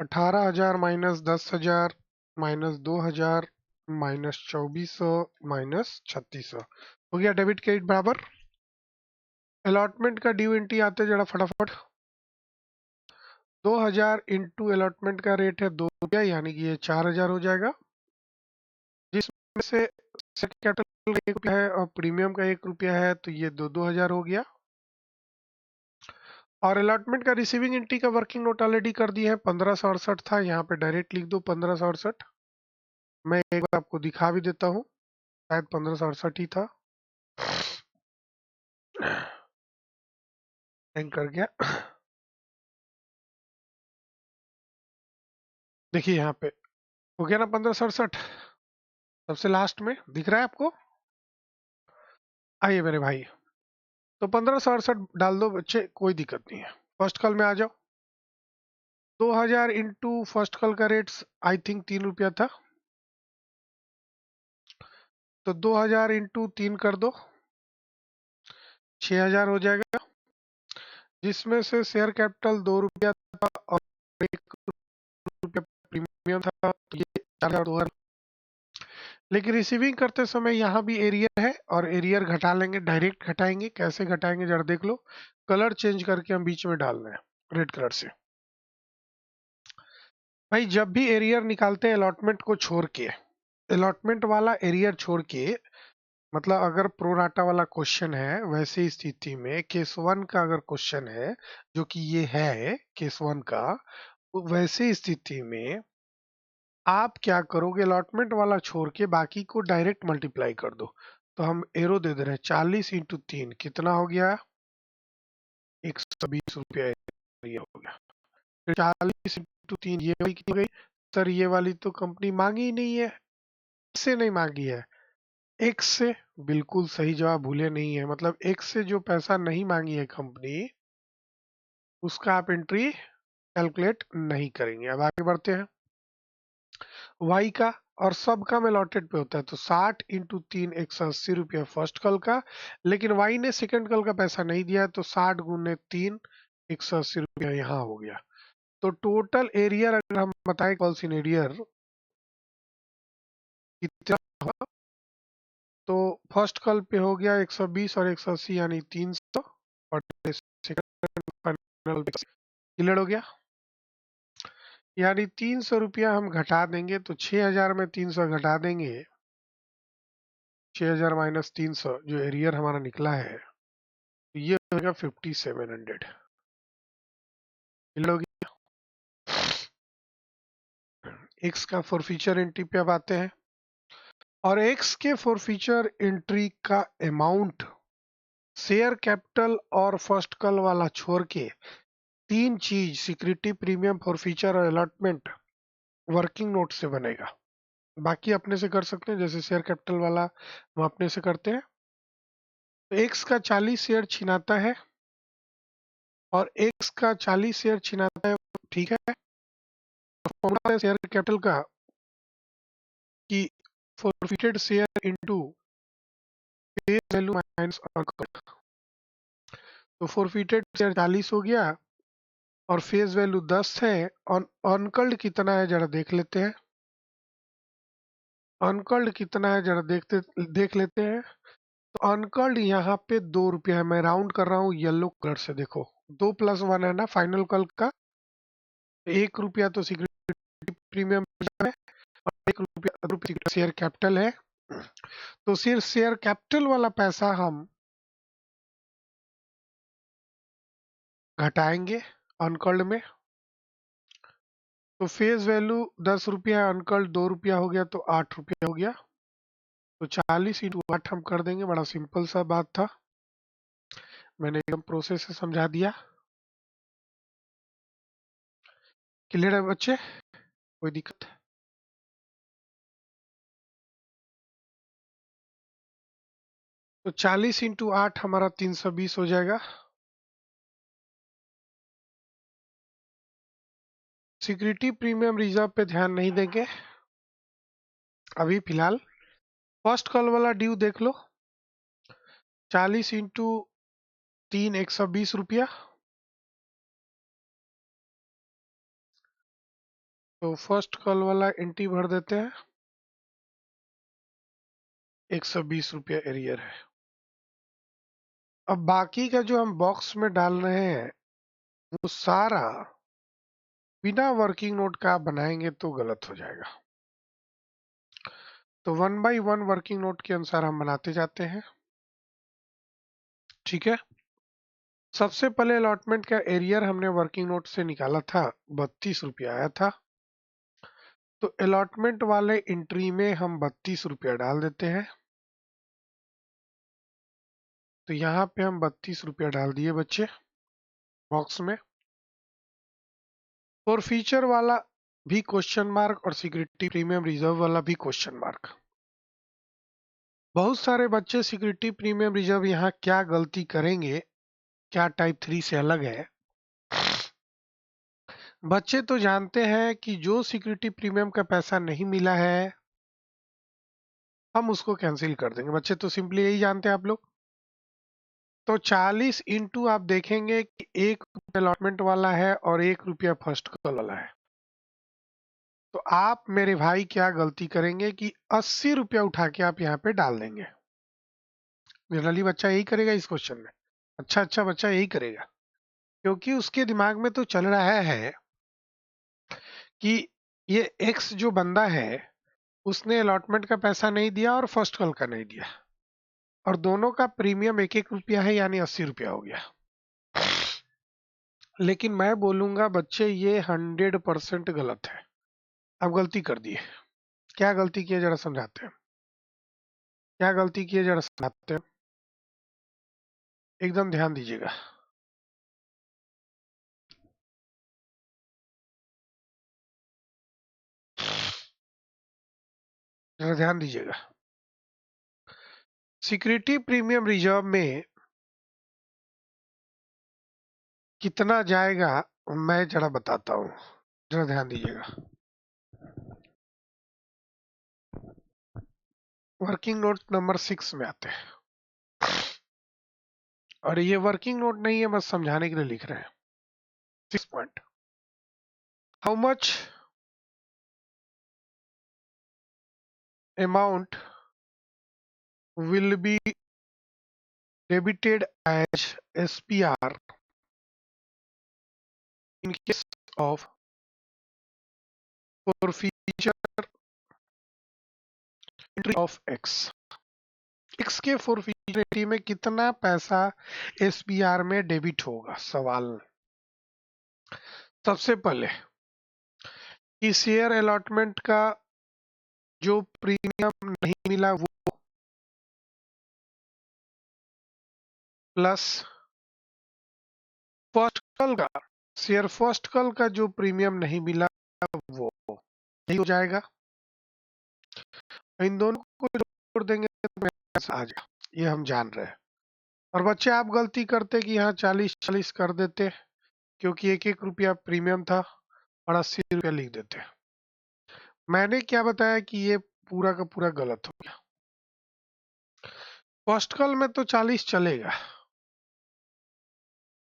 18,000 माइनस 10,000 माइनस 2,000 माइनस 2400 माइनस 3600 हो गया डेबिट क्रेडिट बराबर। अलॉटमेंट का ड्यू एंट्री आते जरा फटाफट। 2000 इंटू अलॉटमेंट का रेट है 2 रुपया यानी कि ये 4000 हो जाएगा, जिसमें से शेयर कैपिटल का 1 रुपया है और प्रीमियम का 1 रुपया है, तो ये 2,000 हो गया। और अलॉटमेंट का रिसीविंग एंट्री का वर्किंग नोट ऑलरेडी कर दिए हैं, 1568 था, यहाँ पे डायरेक्ट लिख दो 1568। मैं एक बार आपको दिखा भी देता हूँ, शायद 1568 ही था। हैंग कर गया। देखिए यहाँ पे हो गया ना 1568, सबसे लास्ट में दिख रहा है आपको। आइए मेरे भाई, तो 1568 डाल दो बच्चे, कोई दिक्कत नहीं है। फर्स्ट कॉल में आ जाओ। 2000 इंटू फर्स्ट कॉल का रेट आई थिंक 3 रुपया था, तो 2000 इंटू 3 कर दो, 6000 हो जाएगा, जिसमें से शेयर कैपिटल 2 रुपया था और 1 रुपया प्रीमियम था, तो ये 4000। लेकिन रिसीविंग करते समय यहाँ भी एरियर है और एरियर घटा लेंगे, डायरेक्ट घटाएंगे। कैसे घटाएंगे जरा देख लो, कलर चेंज करके हम बीच में डाल रहे हैं रेड कलर से। भाई जब भी एरियर निकालते हैं अलॉटमेंट को छोड़ के, अलॉटमेंट वाला एरियर छोड़ के, मतलब अगर प्रोराटा वाला क्वेश्चन है, वैसे स्थिति में केस 1 का अगर क्वेश्चन है, जो कि ये है केस 1 का, तो वैसे स्थिति में आप क्या करोगे, अलॉटमेंट वाला छोड़ के बाकी को डायरेक्ट मल्टीप्लाई कर दो। तो हम एरो दे दे रहे हैं, 40 इंटू 3 कितना हो गया, 120 रुपया ये हो गया। 40 इंटू 3 ये वाली कितनी हो गई सर, ये वाली तो कंपनी मांगी ही नहीं है, से नहीं मांगी है, एक्स से। बिल्कुल सही जवाब, भूले नहीं है, मतलब एक्स से जो पैसा नहीं मांगी है कंपनी, उसका आप एंट्री कैलकुलेट नहीं करेंगे। अब आगे बढ़ते हैं। वाई का और सब का में लॉटेड पे होता है, तो 60 इंटू 3 180 रुपया फर्स्ट कॉल का, लेकिन वाई ने सेकंड कॉल का पैसा नहीं दिया है, तो 60 गुने 3 180 रुपया यहाँ हो गया। तो टोटल एरियर अगर हम बताएं कॉल्स इन एरियर कितना हुआ, तो फर्स्ट कॉल पे हो गया 120 और 180 यानी 300, और सेकंड फाइनल पे क्लियर हो गया। यानी 300 रुपया हम घटा देंगे, तो 6000 में 300 घटा देंगे, 6000 माइनस 300 जो एरियर हमारा निकला है, तो ये हो गया 5700। क्लियर हो गया। एक्स का फॉरफीचर एंट्री पे अब आते हैं, और एक्स के फॉरफीचर एंट्री का अमाउंट शेयर कैपिटल और फर्स्ट कॉल वाला छोड़ के, तीन चीज सिक्योरिटी, प्रीमियम, फॉरफीचर और अलॉटमेंट वर्किंग नोट से बनेगा। बाकी अपने से कर सकते हैं, जैसे शेयर कैपिटल वाला हम अपने से करते हैं। तो एक्स का 40 शेयर छिनाता है और एक्स का 40 शेयर छिनाता है, ठीक है। फॉर्मूला है शेयर कैपिटल का कि forfeited share into face value minus uncalled. तो फॉरफिटेड शेयर 40 हो गया और फेस वैल्यू 10 है, और अनकल्ड कितना है जरा देख लेते हैं। अनकल्ड कितना है जरा देख लेते हैं। तो अनकल्ड यहाँ पे 2 रुपया है, मैं राउंड कर रहा हूँ येलो कलर से, देखो 2 + 1 है ना फाइनल कॉल का, 1 रुपया तो सिक्योरिटी प्रीमियम है और 1 रुपया शेयर कैपिटल है। तो सिर्फ शेयर कैपिटल वाला पैसा हम घटाएंगे अनकल्ड में। तो फेस वैल्यू 10 रुपया, अनकल्ड 2 रुपया हो गया, तो 8 रुपया हो गया। तो 40 इंटू 8 हम कर देंगे, बड़ा सिंपल सा बात था, मैंने एकदम प्रोसेस से समझा दिया। क्लियर है बच्चे, कोई दिक्कत? तो तो 40 इंटू 8 हमारा 320 हो जाएगा। सिक्योरिटी प्रीमियम रिजर्व पे ध्यान नहीं देंगे अभी फिलहाल। फर्स्ट कॉल वाला ड्यू देख लो, 40 इंटू 3 120 रुपया। तो फर्स्ट कॉल वाला एंट्री भर देते हैं, 120 रुपया एरियर है। अब बाकी का जो हम बॉक्स में डाल रहे हैं वो सारा बिना वर्किंग नोट का आप बनाएंगे तो गलत हो जाएगा। तो 1 बाई 1 वर्किंग नोट के अनुसार हम बनाते जाते हैं। ठीक है, सबसे पहले अलॉटमेंट का एरियर हमने वर्किंग नोट से निकाला था, 32 रुपया आया था। तो अलॉटमेंट वाले एंट्री में हम 32 रुपया डाल देते हैं। तो यहाँ पे हम 32 रुपया डाल दिए बच्चे बॉक्स में। और फीचर वाला भी क्वेश्चन मार्क और सिक्योरिटी प्रीमियम रिजर्व वाला भी क्वेश्चन मार्क। बहुत सारे बच्चे सिक्योरिटी प्रीमियम रिजर्व यहाँ क्या गलती करेंगे, क्या टाइप 3 से अलग है। बच्चे तो जानते हैं कि जो सिक्योरिटी प्रीमियम का पैसा नहीं मिला है हम उसको कैंसिल कर देंगे। बच्चे तो सिंपली यही जानते हैं आप लोग। तो 40 इंटू आप देखेंगे कि 1 रुपया अलॉटमेंट वाला है और 1 रुपया फर्स्ट कॉल वाला है। तो आप मेरे भाई क्या गलती करेंगे कि 80 रुपया उठा के आप यहाँ पे डाल देंगे। जनरली बच्चा यही करेगा इस क्वेश्चन में। अच्छा बच्चा यही करेगा, क्योंकि उसके दिमाग में तो चल रहा है कि ये एक्स जो बंदा है उसने अलॉटमेंट का पैसा नहीं दिया और फर्स्ट कॉल का नहीं दिया, और दोनों का प्रीमियम 1-1 रुपया है, यानी 80 रुपया हो गया। लेकिन मैं बोलूंगा बच्चे ये 100% गलत है। आप गलती कर दिए। क्या गलती किए जरा समझाते हैं, क्या गलती किए जरा समझाते हैं, एकदम ध्यान दीजिएगा। जरा ध्यान दीजिएगा। सिक्योरिटी प्रीमियम रिजर्व में कितना जाएगा मैं जरा बताता हूँ, जरा ध्यान दीजिएगा। वर्किंग नोट नंबर 6 में आते हैं, और ये वर्किंग नोट नहीं है, बस समझाने के लिए लिख रहे हैं। 6 point, how much amount will be debited as SPR in case of forfeiture entry of X। X के forfeiture में कितना पैसा SPR में डेबिट होगा सवाल। सबसे पहले कि शेयर अलॉटमेंट का जो प्रीमियम नहीं मिला वो, प्लस फर्स्ट कॉल का, शेयर फर्स्ट कॉल का जो प्रीमियम नहीं मिला वो नहीं हो जाएगा। इन दोनों को जोड़ देंगे तो पैसा आ जाएगा, ये हम जान रहे हैं। और बच्चे आप गलती करते कि यहाँ 40-40 कर देते, क्योंकि 1-1 रुपया प्रीमियम था, और 80 रुपया लिख देते। मैंने क्या बताया कि ये पूरा का पूरा गलत हो गया। फर्स्ट कॉल में तो 40 चलेगा,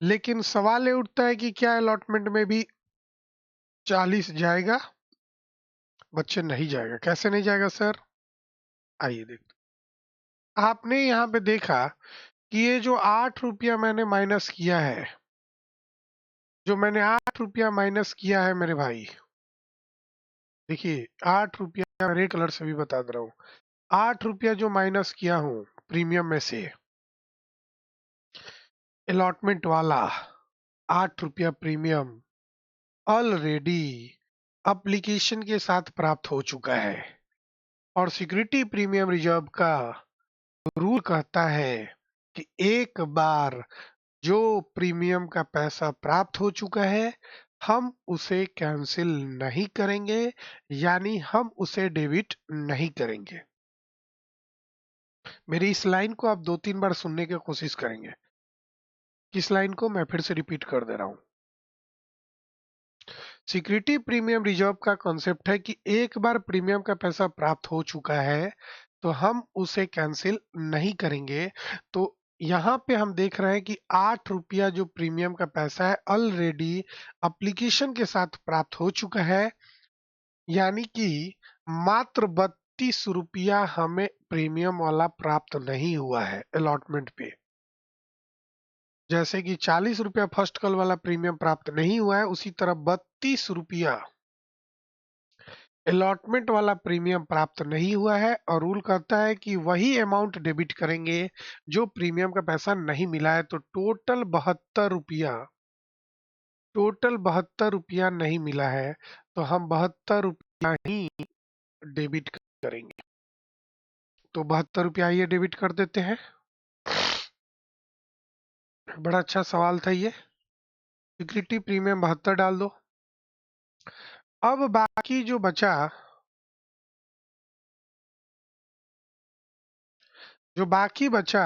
लेकिन सवाल ये उठता है कि क्या अलॉटमेंट में भी 40 जाएगा। बच्चे नहीं जाएगा। कैसे नहीं जाएगा सर, आइए देखते। आपने यहाँ पे देखा कि ये जो 8 रुपया मैंने माइनस किया है, जो मैंने 8 रुपया माइनस किया है मेरे भाई, देखिए 8 रुपया रेड कलर से भी बता दे रहा हूँ, 8 रुपया जो माइनस किया हूँ प्रीमियम में से, अलॉटमेंट वाला 8 रुपया प्रीमियम ऑलरेडी एप्लीकेशन के साथ प्राप्त हो चुका है। और सिक्योरिटी प्रीमियम रिजर्व का रूल कहता है कि एक बार जो प्रीमियम का पैसा प्राप्त हो चुका है हम उसे कैंसिल नहीं करेंगे, यानी हम उसे डेबिट नहीं करेंगे। मेरी इस लाइन को आप 2-3 बार सुनने की कोशिश करेंगे। किस लाइन को मैं फिर से रिपीट कर दे रहा हूँ। सिक्योरिटी प्रीमियम रिजर्व का कॉन्सेप्ट है कि एक बार प्रीमियम का पैसा प्राप्त हो चुका है तो हम उसे कैंसिल नहीं करेंगे। तो यहाँ पे हम देख रहे हैं कि 8 रुपया जो प्रीमियम का पैसा है ऑलरेडी एप्लीकेशन के साथ प्राप्त हो चुका है, यानी कि मात्र 32 रुपया हमें प्रीमियम वाला प्राप्त नहीं हुआ है अलॉटमेंट पे। जैसे कि 40 रुपया फर्स्ट कॉल वाला प्रीमियम प्राप्त नहीं हुआ है, उसी तरह 32 रुपया अलॉटमेंट वाला प्रीमियम प्राप्त नहीं हुआ है, और रूल कहता है कि वही अमाउंट डेबिट करेंगे जो प्रीमियम का पैसा नहीं मिला है। तो टोटल 72 रुपया नहीं मिला है, तो हम 72 रुपया ही डेबिट करेंगे। तो 72 रुपया ये डेबिट कर देते हैं। बड़ा अच्छा सवाल था ये। सिक्योरिटी प्रीमियम 72 डाल दो। अब बाकी जो बाकी बचा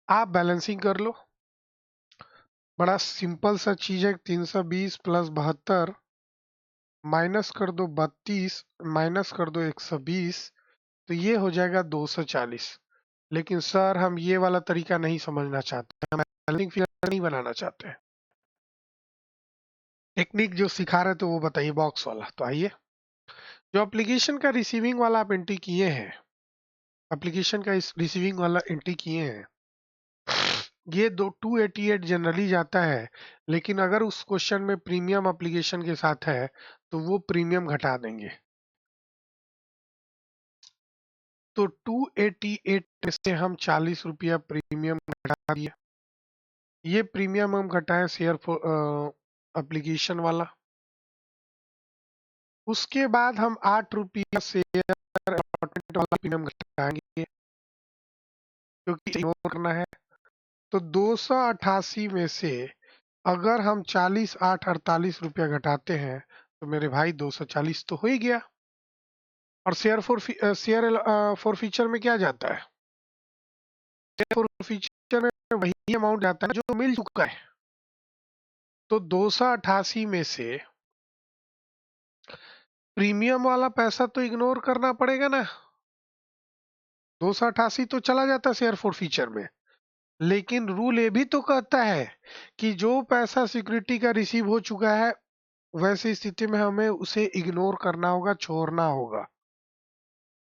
आप बैलेंसिंग कर लो। बड़ा सिंपल सा चीज है। 320 प्लस 72 माइनस कर दो 32 माइनस कर दो 120, तो ये हो जाएगा 240। लेकिन सर हम ये वाला तरीका नहीं समझना चाहते, हम बैलेंसिंग फिगर नहीं बनाना चाहते। टेक्निक जो सिखा रहे तो वो बताइए, बॉक्स वाला। तो आइए, जो एप्लीकेशन का रिसीविंग वाला आप एंट्री किए हैं, एप्लीकेशन का इस रिसीविंग वाला एंट्री किए हैं, ये 288 जनरली जाता है। लेकिन अगर उस क्वेश्चन में प्रीमियम एप्लीकेशन के साथ है तो वो प्रीमियम घटा देंगे। तो 288 में से हम 40 रुपया प्रीमियम घटा दिए। ये प्रीमियम हम घटाए शेयर एप्लीकेशन वाला। उसके बाद हम 8 रुपया शेयर अलॉटमेंट वाला प्रीमियम घटाएंगे, क्योंकि इग्नोर करना है। तो 288 में से अगर हम 40, 8, 48 रुपया घटाते हैं तो मेरे भाई 240 तो हो ही गया। और शेयर फॉर फीचर में क्या जाता है? शेयर फॉर फीचर में वही अमाउंट जाता है जो मिल चुका है। तो 288 में से प्रीमियम वाला पैसा तो इग्नोर करना पड़ेगा ना। 288 तो चला जाता है शेयर फॉर फीचर में। लेकिन रूल ये भी तो कहता है कि जो पैसा सिक्योरिटी का रिसीव हो चुका है, वैसी स्थिति में हमें उसे इग्नोर करना होगा, छोड़ना होगा।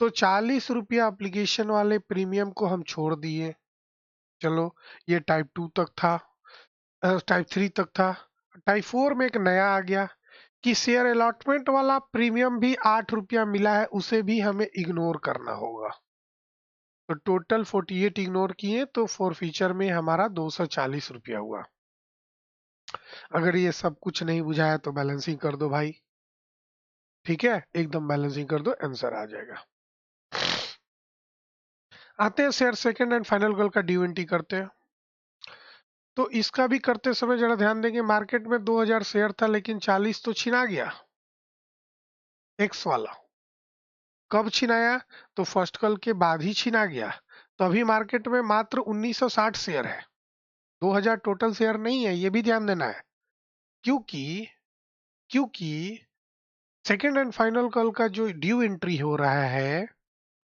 तो 40 रुपया एप्लीकेशन वाले प्रीमियम को हम छोड़ दिए। चलो, ये टाइप 2 तक था, टाइप 3 तक था। टाइप 4 में एक नया आ गया कि शेयर अलॉटमेंट वाला प्रीमियम भी 8 रुपया मिला है, उसे भी हमें इग्नोर करना होगा। तो टोटल 48 इग्नोर किए, तो फॉर फीचर में हमारा 240 रुपया हुआ। अगर ये सब कुछ नहीं बुझाया तो बैलेंसिंग कर दो भाई। ठीक है, एकदम बैलेंसिंग कर दो, आंसर आ जाएगा। आते हैं share second and final call का ड्यू एंट्री करते हैं। तो इसका भी करते समय जरा ध्यान देंगे, मार्केट में 2000 शेयर था लेकिन 40 तो छिना गया, एक्स वाला। कब छिनाया? तो फर्स्ट कॉल के बाद ही छिना गया। तो अभी मार्केट में मात्र 1960 शेयर है, 2000 टोटल शेयर नहीं है, ये भी ध्यान देना है। क्योंकि क्योंकि सेकंड एंड फाइनल कॉल का जो ड्यू एंट्री हो रहा है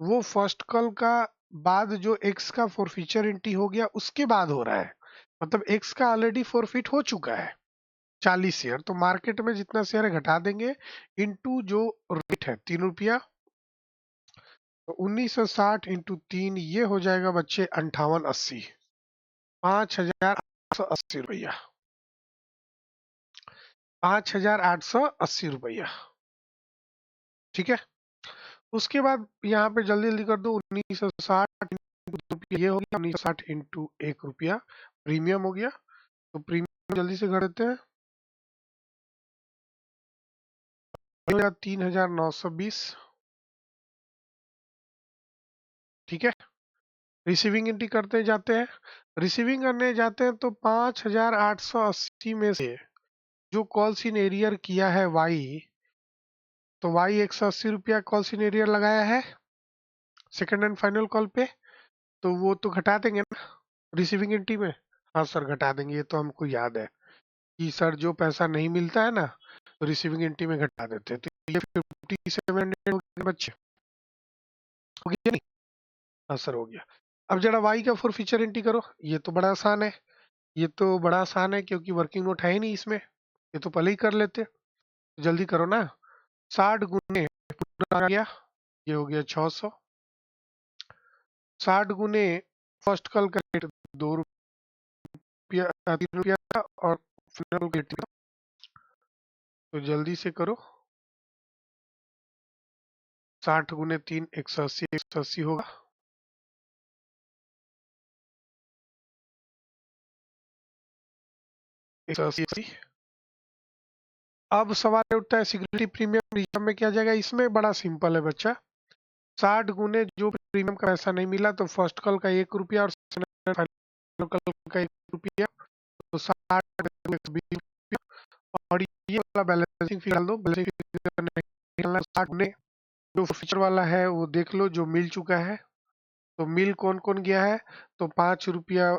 वो फर्स्ट कॉल का बाद जो एक्स का फॉरफीचर एंट्री हो गया उसके बाद हो रहा है। मतलब एक्स का ऑलरेडी फॉरफिट हो चुका है 40 शेयर। तो मार्केट में जितना शेयर है घटा देंगे इनटू जो रेट है 3 रुपया। तो 1960 इंटू 3, ये हो जाएगा बच्चे 5880, 5880 रुपया, 5880 रुपया। ठीक है, उसके बाद यहाँ पे जल्दी जल्दी कर दो। 1960 रुपया ये हो गया, 1960 इंटू 1 रुपया प्रीमियम हो गया। तो प्रीमियम जल्दी से कर देते हैं, 3920। ठीक है, रिसीविंग एंट्री करते जाते हैं। रिसीविंग करने जाते हैं तो 5880 में से जो कॉल इन एरियर किया है वाई, तो वाई 180 रुपया कॉल इन एरियर लगाया है। सेकंड एंड फाइनल कॉल पे, तो वो तो घटा देंगे ना रिसीविंग एंट्री में। हाँ सर घटा देंगे, ये तो हमको याद है कि सर जो पैसा नहीं मिलता है ना तो रिसीविंग एंट्री में घटा देते हैं। तो ये 5700 हो गया बच्चे, हो गया नहीं? हाँ सर हो गया। अब जरा वाई का फॉर फीचर एंट्री करो, ये तो बड़ा आसान है। ये तो बड़ा आसान है क्योंकि वर्किंग नोट है ही नहीं इसमें, ये तो पहले ही कर लेते। जल्दी करो ना। 60 गुने पूरा आ गया, ये हो गया 600। 60 गुने फर्स्ट कॉल का रेट 2 रुपया 3 रुपया था और फाइनल का रेट था, तो जल्दी से करो। 60 गुने 3 180, 180 होगा। 180। अब सवाल उठता है सिक्योरिटी प्रीमियम रिजर्व में क्या जाएगा? इसमें बड़ा सिंपल है बच्चा। 60 गुने जो प्रीमियम का पैसा नहीं मिला तो फर्स्ट कॉल का 1 रुपया और फाइनल कॉल का 1 रुपया, तो 60 20 रुपया। और ये वाला बैलेंसिंग फी डाल दो। बैलेंसिंग फी निकालना 60 गुने जो फीचर वाला है वो देख लो जो मिल चुका है। तो मिल कौन कौन गया है? तो 5 रुपया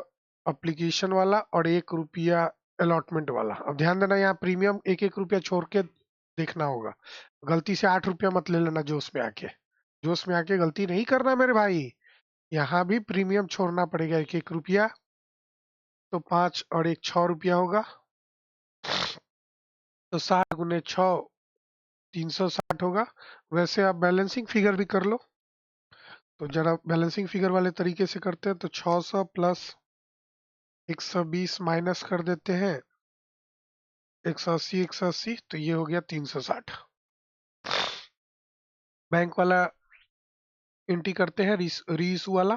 अप्लीकेशन वाला और 1 रुपया अलॉटमेंट वाला। अब ध्यान देना यहाँ प्रीमियम 1 1 रुपया छोड़ के देखना होगा। गलती से 8 रुपया मत ले लेना जोश में आके। जोश में आके गलती नहीं करना मेरे भाई, यहाँ भी प्रीमियम छोड़ना पड़ेगा 1 1 रुपया। तो 5 और 1 6 रुपया होगा। तो 60 गुने 6 360 होगा। वैसे आप बैलेंसिंग फिगर भी कर लो, तो जरा बैलेंसिंग फिगर वाले तरीके से करते हैं। तो 600 प्लस 120 माइनस कर देते हैं 180 180, तो ये हो गया 360। बैंक वाला एंट्री करते हैं, रीइशू वाला।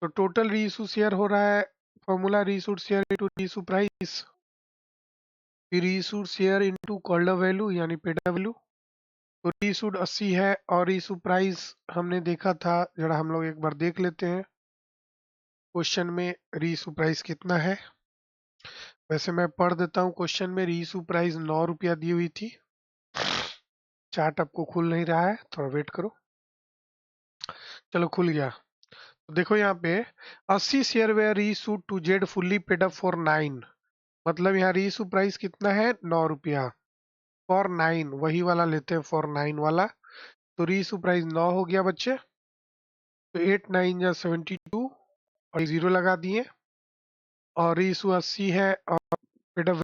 तो टोटल रीइशू शेयर हो रहा है, formula reissued share into reissue price, reissued share into called value यानी पेड वैल्यू। तो रीइशूड 80 है और रीइशू प्राइस हमने देखा था, जरा हम लोग एक बार देख लेते हैं क्वेश्चन में रीइशू प्राइस कितना है। वैसे मैं पढ़ देता हूँ, क्वेश्चन में रीइशू प्राइस 9 रुपया दी हुई थी। चार्ट आपको खुल नहीं रहा है, थोड़ा वेट करो। चलो खुल गया। तो देखो यहाँ पे 80 share were reissued to Z fully paid up for 9, मतलब यहाँ रीइशू प्राइस कितना है? 9 रुपया फॉर 9, वही वाला लेते हैं फॉर 9 वाला। तो रीइशू प्राइस 9 हो गया बच्चे। तो 8 9 या 72 और 0 लगा दिए। और रीइशू 80 है और paid up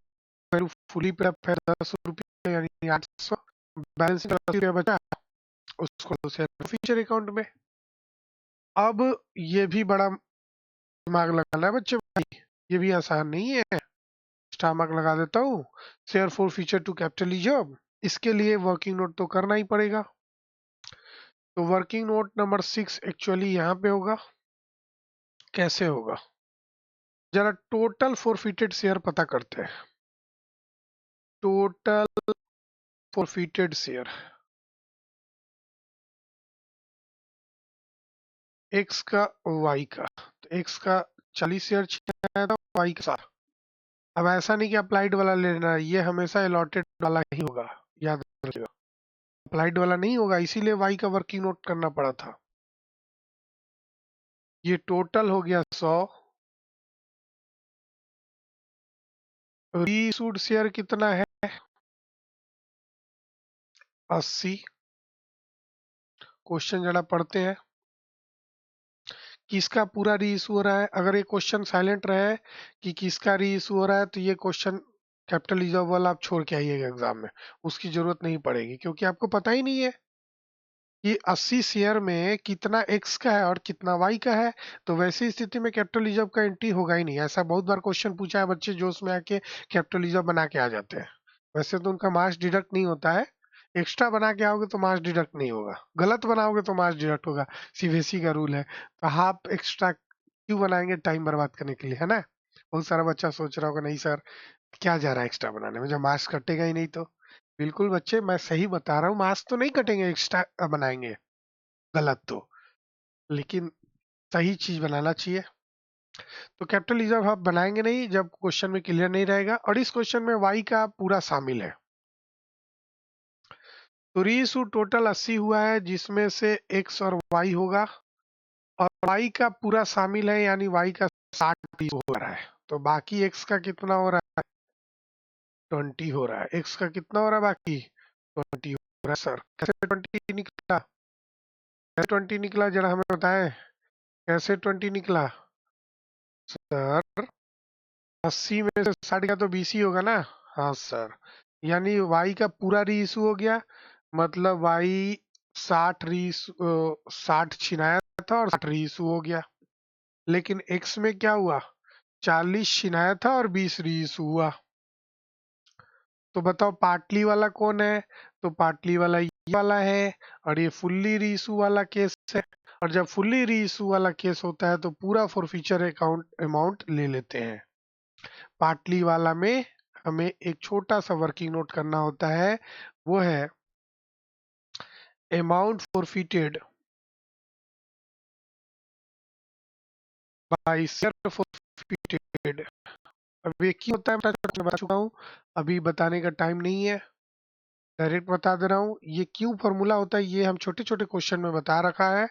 value fully paid up है 10 रुपया यानी 800। बैलेंस 80 रुपया बचा, उसको शेयर फीचर अकाउंट में। अब ये भी बड़ा दिमाग लगाना है बच्चे भाई, ये भी आसान नहीं है। स्टार मार्क लगा देता हूँ। Share forfeiture to capital reserve, इसके लिए वर्किंग नोट तो करना ही पड़ेगा। तो वर्किंग नोट नंबर 6 एक्चुअली यहाँ पे होगा। कैसे होगा? जरा टोटल फॉरफिटेड शेयर पता करते हैं। टोटल फॉरफिटेड शेयर एक्स का वाई का, तो एक्स का 40 शेयर छिया था, वाई का 60। अब ऐसा नहीं कि अप्लाइड वाला लेना है, ये हमेशा अलॉटेड वाला ही होगा, याद रखिएगा। अप्लाइड वाला नहीं होगा, इसीलिए वाई का वर्किंग नोट करना पड़ा था। ये टोटल हो गया 100। रीइशूड शेयर कितना है? 80। क्वेश्चन जरा पढ़ते हैं, किसका पूरा रीइशू हो रहा है। अगर ये क्वेश्चन साइलेंट रहे कि किसका रीइशू हो रहा है तो ये क्वेश्चन कैपिटल रिजर्व वाला आप छोड़ के आइएगा एग्जाम में, उसकी जरूरत नहीं पड़ेगी क्योंकि आपको पता ही नहीं है कि 80 शेयर में कितना एक्स का है और कितना वाई का है। तो वैसी स्थिति में कैपिटल रिजर्व का एंट्री होगा ही नहीं। ऐसा बहुत बार क्वेश्चन पूछा है, बच्चे जोश में आके कैपिटल रिजर्व बना के आ जाते हैं। वैसे तो उनका मार्क्स डिडक्ट नहीं होता है, एक्स्ट्रा बना के आओगे तो मार्क्स डिडक्ट नहीं होगा, गलत बनाओगे तो मार्क्स डिडक्ट होगा। सीबीएसई का रूल है। तो हाफ एक्स्ट्रा क्यों बनाएंगे? टाइम बर्बाद करने के लिए, है ना। बहुत सारा बच्चा सोच रहा होगा नहीं सर क्या जा रहा है एक्स्ट्रा बनाने में, जब मार्क्स कटेगा ही नहीं तो। बिल्कुल बच्चे मैं सही बता रहा हूँ, मार्क्स तो नहीं कटेंगे एक्स्ट्रा बनाएंगे, गलत तो, लेकिन सही चीज बनाना चाहिए। तो कैपिटल रिजर्व आप बनाएंगे नहीं जब क्वेश्चन में क्लियर नहीं रहेगा, और इस क्वेश्चन में वाई का पूरा शामिल है। तो रीइशू टोटल 80 हुआ है, जिसमें से एक्स और वाई होगा, और वाई का पूरा शामिल है, यानी वाई का 60 हो रहा है। तो बाकी एक्स का कितना हो रहा है? 20 हो रहा है। एक्स का कितना हो रहा है बाकी? 20 हो रहा है। सर कैसे 20 निकला? कैसे 20 निकला, जरा हमें बताएं, कैसे 20 निकला? सर 80 में से 60 गया तो 20 ही होगा ना। हाँ सर, यानी वाई का पूरा रीइशू हो गया, मतलब वाई 60 छिनाया था और 60 रीइशू हो गया। लेकिन एक्स में क्या हुआ? 40 छिनाया था और 20 रीइशू हुआ। तो बताओ पार्टली वाला कौन है? तो पार्टली वाला ये वाला है, और ये फुल्ली रीइशू वाला केस है। और जब फुल्ली रीइशू वाला केस होता है तो पूरा फॉरफीचर अकाउंट अमाउंट ले लेते हैं। पार्टली वाला में हमें एक छोटा सा वर्किंग नोट करना होता है, वो है amount forfeited by share forfeited. अब ये क्यों होता है बता चुका हूँ, अभी बताने का टाइम नहीं है, डायरेक्ट बता दे रहा हूँ। ये क्यों फॉर्मूला होता है ये हम छोटे छोटे क्वेश्चन में बता रखा है,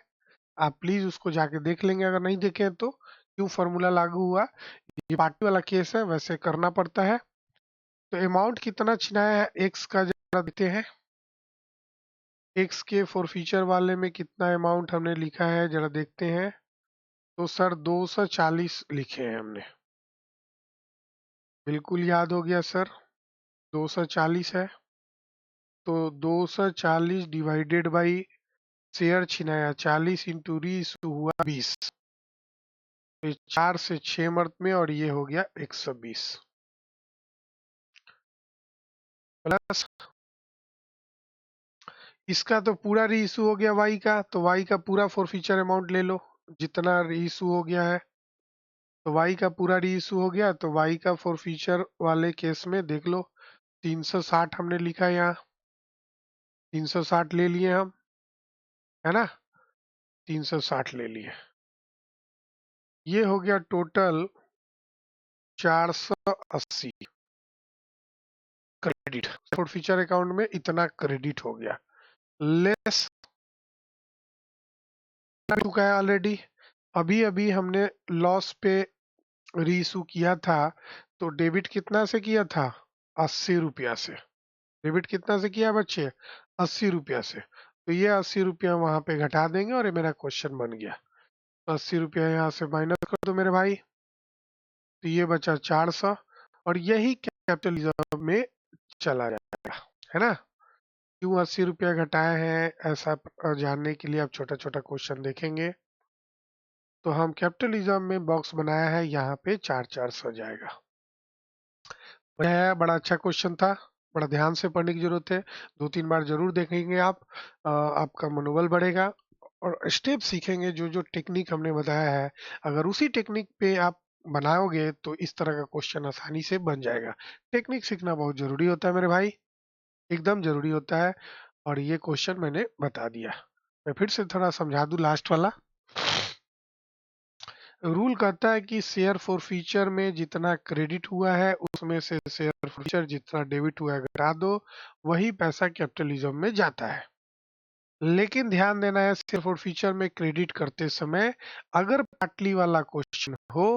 आप प्लीज उसको जाके देख लेंगे अगर नहीं देखे तो, क्यों फॉर्मूला लागू हुआ। ये पार्टी वाला केस है, वैसे करना पड़ता है। तो अमाउंट कितना छिनाया है एक्स का, जरा देखते हैं। एक्स के फॉरफीचर वाले में कितना अमाउंट हमने लिखा है, जरा देखते हैं। तो सर 240 लिखे हैं हमने, बिल्कुल याद हो गया सर, 240 है। तो 240 डिवाइडेड बाई शेयर छिनाया 40 इंटू री हुआ 20। तो 4 से 6 मर्द में, और ये हो गया 120 प्लस इसका तो पूरा री इशू हो गया वाई का, तो वाई का पूरा फॉरफीचर अमाउंट ले लो जितना री इशू हो गया है। तो वाई का पूरा री इशू हो गया, तो वाई का फॉरफीचर वाले केस में देख लो 360 हमने लिखा है यहाँ, 360 ले लिए हम, है ना, 360 ले लिए। ये हो गया टोटल 480 क्रेडिट, फॉरफीचर अकाउंट में इतना क्रेडिट हो गया। लेस चुका है ऑलरेडी, अभी अभी हमने लॉस पे रीइशू किया था, तो डेबिट कितना से किया था? 80 रुपया से। डेबिट कितना से किया बच्चे? 80 रुपया से। तो ये 80 रुपया वहां पे घटा देंगे और ये मेरा क्वेश्चन बन गया। तो 80 रुपया यहाँ से माइनस कर दो मेरे भाई, तो ये बचा 400, और यही कैपिटलिज्म में चला जाएगा, है ना। क्यों 80 रुपया घटाए हैं ऐसा जानने के लिए आप छोटा छोटा क्वेश्चन देखेंगे। तो हम कैपिटलिज्म में बॉक्स बनाया है, यहाँ पे 400 जाएगा। है बड़ा अच्छा क्वेश्चन था, बड़ा ध्यान से पढ़ने की जरूरत है, 2-3 बार जरूर देखेंगे आप, आपका मनोबल बढ़ेगा और स्टेप सीखेंगे। जो जो टेक्निक हमने बताया है, अगर उसी टेक्निक पे आप बनाओगे तो इस तरह का क्वेश्चन आसानी से बन जाएगा। टेक्निक सीखना बहुत जरूरी होता है मेरे भाई, एकदम जरूरी होता है। और ये क्वेश्चन मैंने बता दिया, मैं फिर से थोड़ा समझा दूं लास्ट वाला। रूल कहता है कि शेयर फॉरफीचर में जितना क्रेडिट हुआ है उसमें से शेयर फॉरफीचर जितना डेबिट हुआ है घटा दो, वही पैसा कैपिटलिज्म में जाता है। लेकिन ध्यान देना है शेयर फॉरफीचर में क्रेडिट करते समय अगर पार्टली वाला क्वेश्चन हो